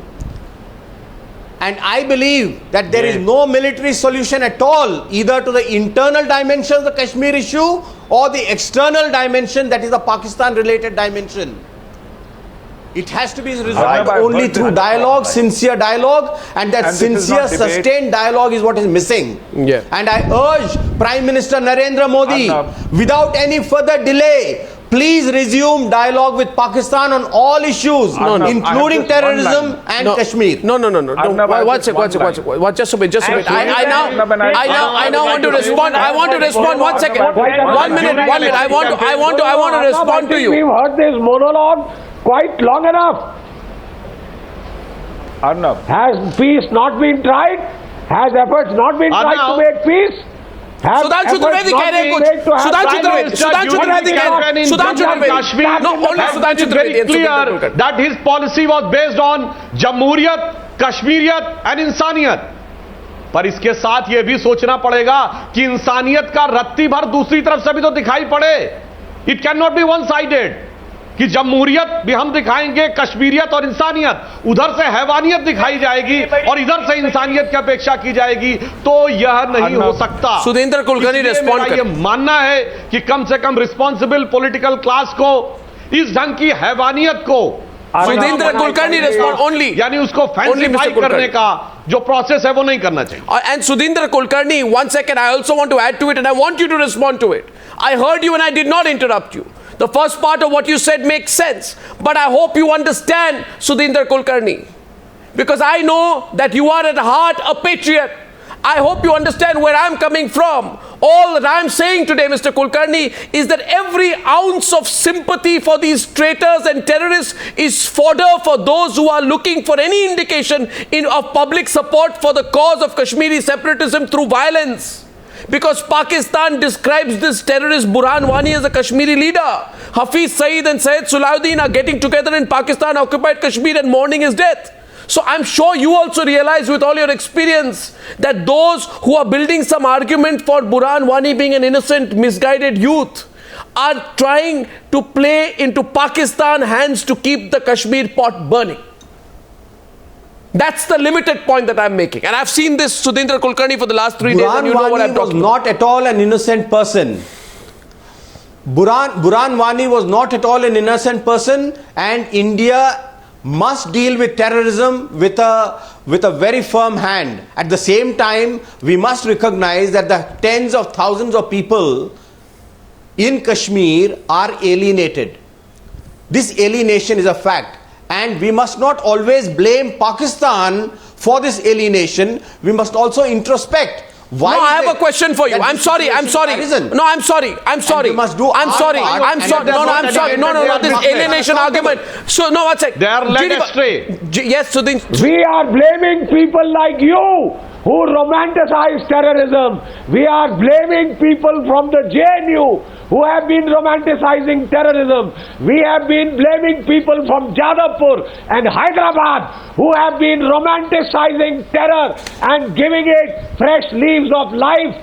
S11: And I believe that there is no military solution at all, either to the internal dimension of the Kashmir issue or the external dimension, that is the Pakistan-related dimension. It has to be resolved only through dialogue, sincere dialogue, and that sincere, sustained dialogue is what is missing.
S1: Yeah.
S11: And I urge Prime Minister Narendra Modi, without any further delay, please resume dialogue with Pakistan on all issues, including terrorism and Kashmir.
S1: No. One second. Just a minute. I now want to respond. I want to respond. 1 second. 1 minute. I want to respond to you.
S4: We've heard this monologue quite long enough.
S9: Arnab.
S4: Has peace not been tried? Has efforts not been tried to make peace?
S1: Sudhanshu Trivedi कह रहे हैं कुछ Sudhanshu Trivedi
S3: no, only Sudhanshu Trivedi clear that his policy was based on jamhuriyat, kashmiriyat and insaniyat. पर इसके साथ यह भी सोचना पड़ेगा कि इंसानियत का रत्ती भर दूसरी तरफ से भी तो दिखाई पड़े. It can not be one sided कि जमहूरियत भी हम दिखाएंगे, कश्मीरियत और इंसानियत, उधर से हैवानियत दिखाई जाएगी और इधर से इंसानियत की अपेक्षा की जाएगी, तो यह नहीं हो सकता.
S1: सुधींद्र कुलकर्णी रिस्पॉन्ड करें.
S3: यह मानना है कि कम से कम रिस्पॉन्सिबल पॉलिटिकल क्लास को इस ढंग की हैवानियत को
S1: सुधींद्र कुलकर्णी रिस्पॉन्ड ओनली,
S3: यानी उसको फैंसीफाई करने का जो प्रोसेस है वो नहीं करना चाहिए.
S1: And Sudhindra Kulkarni, 1 second, I also want to add to it and I want you to respond to it. I heard you and I did not interrupt you. The first part of what you said makes sense, but I hope you understand, Sudhindra Kulkarni, because I know that you are at heart a patriot. I hope you understand where I'm coming from. All that I'm saying today, Mr. Kulkarni, is that every ounce of sympathy for these traitors and terrorists is fodder for those who are looking for any indication of public support for the cause of Kashmiri separatism through violence. Because Pakistan describes this terrorist Burhan Wani as a Kashmiri leader. Hafiz Saeed and Syed Salahuddin are getting together in Pakistan occupied Kashmir and mourning his death. So I'm sure you also realize with all your experience that those who are building some argument for Burhan Wani being an innocent, misguided youth are trying to play into Pakistan hands to keep the Kashmir pot burning. That's the limited point that I'm making. And I've seen this, Sudhindra Kulkarni, for the last 3 days, and you know what I'm talking about.
S11: Burhan Wani was not at all an innocent person. Burhan Wani was not at all an innocent person, and India must deal with terrorism with a very firm hand. At the same time, we must recognize that the tens of thousands of people in Kashmir are alienated. This alienation is a fact. And we must not always blame Pakistan for this alienation. We must also introspect. Why
S1: no, I have a question for you. I'm sorry. No, I'm sorry. No, this alienation argument. So, no, one second.
S3: They are led astray.
S1: Yes, Sudhindra.
S4: We are blaming people like you who romanticize terrorism. We are blaming people from the JNU who have been romanticizing terrorism. We have been blaming people from Jadavpur and Hyderabad who have been romanticizing terror and giving it fresh leaves of life.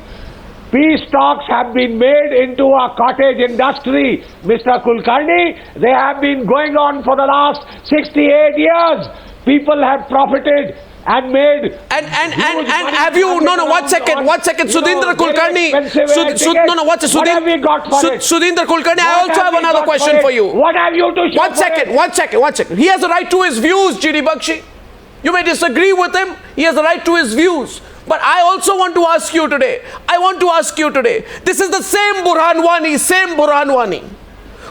S4: Peace talks have been made into a cottage industry, Mr. Kulkarni. They have been going on for the last 68 years. People have profited and made
S1: and have you one second Sudhindra Kulkarni Sudhindra Kulkarni, I also have another question for you.
S4: What have you to show?
S1: One second. He has a right to his views, GD Bakshi. You may disagree with him. He has a right to his views. But I also want to ask you today. This is the same Burhan Wani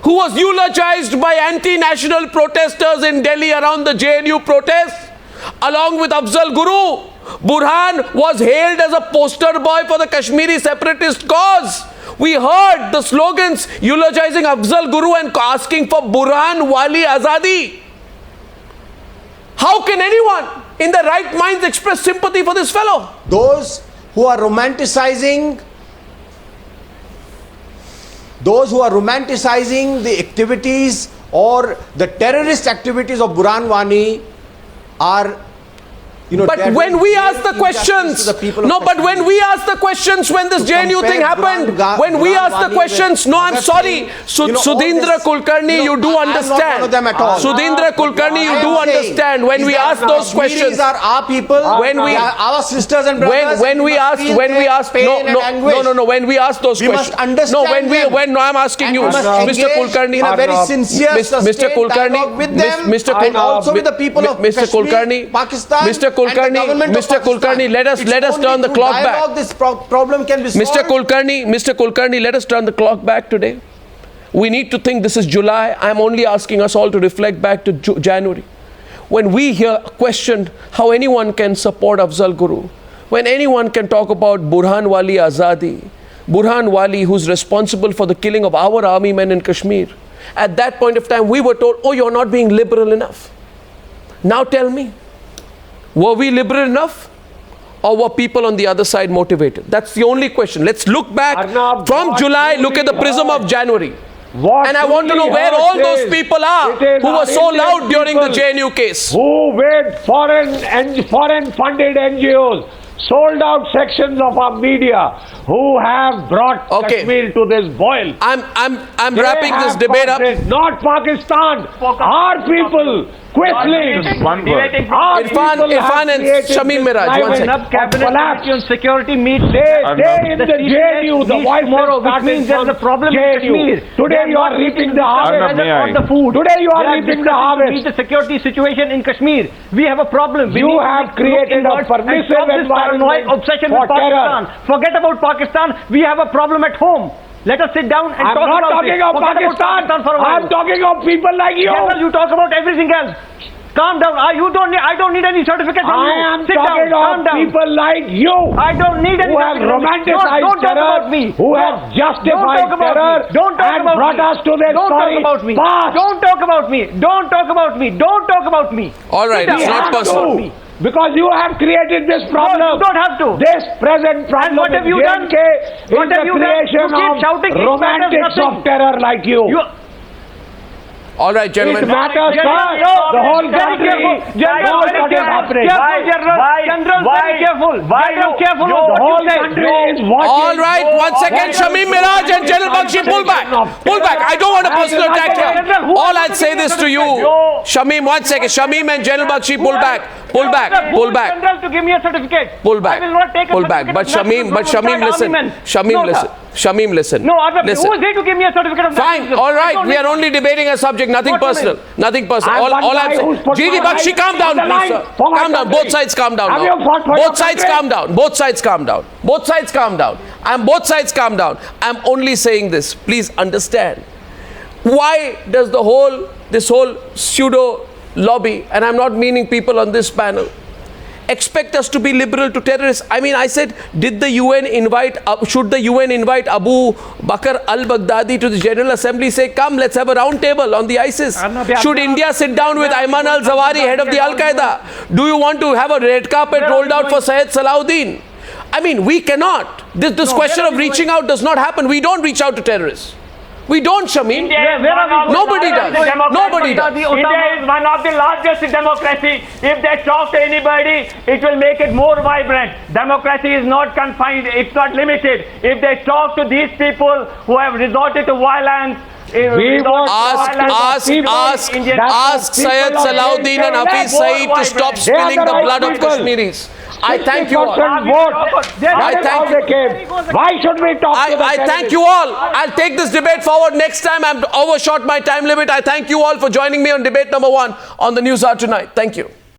S1: who was eulogized by anti-national protesters in Delhi around the JNU protests. Along with Afzal Guru, Burhan was hailed as a poster boy for the Kashmiri separatist cause. We heard the slogans eulogizing Afzal Guru and asking for Burhan Wali Azadi. How can anyone in their right minds express sympathy for this fellow?
S11: Those who are romanticizing the activities or the terrorist activities of Burhan Wani are,
S1: but when we ask the questions, when this JNU thing happened, I'm sorry, Sudhindra Kulkarni, you do understand. Sudhindra Kulkarni, you do understand. When we ask those questions,
S11: are our people,
S1: when we
S11: are our sisters and brothers,
S1: when we ask those questions, I'm asking you, Mr. Kulkarni,
S11: in a very sincere,
S1: Mr. Kulkarni,
S11: with them, and also with the people of Kashmir, Pakistan,
S1: Mr. Kulkarni, let us turn the clock back.
S11: This problem can be solved.
S1: Mr. Kulkarni, let us turn the clock back today. We need to think this is July. I'm only asking us all to reflect back to January. When we hear questioned how anyone can support Afzal Guru, when anyone can talk about Burhan Wali Azadi, Burhan Wali who's responsible for the killing of our army men in Kashmir, at that point of time we were told, oh, you're not being liberal enough. Now tell me, were we liberal enough? Or were people on the other side motivated? That's the only question. Let's look back from July, look at the prism of January. And I want to know where all those people are who were so loud during the JNU case.
S4: Who with foreign funded NGOs, sold out sections of our media, who have brought Kashmir to this boil.
S1: I'm wrapping this debate up.
S4: Not Pakistan. Our people. Quisling.
S1: Irfan and Shamim Miraj.
S8: One second. Cabinet on security meets.
S4: Stay in the JNU. The voice
S8: tomorrow, which means there's a problem in Kashmir.
S4: Today you are reaping the harvest.
S8: The food.
S4: Today you are reaping the harvest.
S8: The security situation in Kashmir. We have a problem.
S4: You have created a permissive environment
S8: obsession with Pakistan. Forget about Pakistan. We have a problem at home. Let us sit down and talk about it.
S4: I'm not talking of Pakistan. I'm talking of people like you.
S8: General, you talk about everything else. Calm down. I don't need any certificate from you.
S4: I am talking of people like you.
S8: I don't need any.
S4: Who have romanticized terror. Who have justified terror.
S8: Don't talk
S4: and
S8: about
S4: brought us to this sorry past.
S8: Don't talk about me. Don't talk about me. Don't talk about me.
S1: All right, it's not personal.
S4: Because you have created this problem.
S8: No, you don't have to.
S4: This present problem.
S8: And what have you done?
S4: What have you done? You keep shouting. Romantics of terror like you.
S1: All right, gentlemen.
S4: It matters, the whole country.
S8: General, very careful.
S4: The whole country is watching.
S1: All right, 1 second. Shamim Miraj and General Bakshi, pull back. Pull back. I don't want a personal attack here. All I'll say this to you. Shamim, 1 second. Shamim and General Bakshi, pull back. Pull back. Pull back.
S8: General to give me a certificate.
S1: Pull back.
S8: I will not take a
S1: pull back. But Shamim, listen. Shamim, listen. Shamim, listen.
S8: No, who is there to give me a certificate of
S1: fine, all right. We are only debating a subject, nothing personal. Nothing personal. All I'm saying. GD Bakshi, calm down, please, sir. Calm down. Both sides calm down now. Both sides calm down. Both sides calm down. Both sides calm down. Both sides calm down. I'm only saying this. Please understand. Why does this whole pseudo lobby, and I'm not meaning people on this panel, expect us to be liberal to terrorists? I mean, I said, should the UN invite Abu Bakr al-Baghdadi to the General Assembly, say, come, let's have a round table on the ISIS? Should India sit down with Ayman al-Zawahiri, head of the Al-Qaeda? Do you want to have a red carpet rolled out for Syed Salahuddin? I mean, we cannot. This question of reaching out does not happen. We don't reach out to terrorists. We don't, Shamim. Nobody does. Nobody does.
S10: India is one of the largest democracies. If they talk to anybody, it will make it more vibrant. Democracy is not confined. It's not limited. If they talk to these people who have resorted to violence,
S1: ask Syed Salahuddin and Hafiz Saeed to stop spilling the blood of Kashmiris. I thank you all.
S4: Why should we talk to the
S1: I thank you all. I'll take this debate forward next time. I've overshot my time limit. I thank you all for joining me on debate number 1 on the News Hour tonight. Thank you.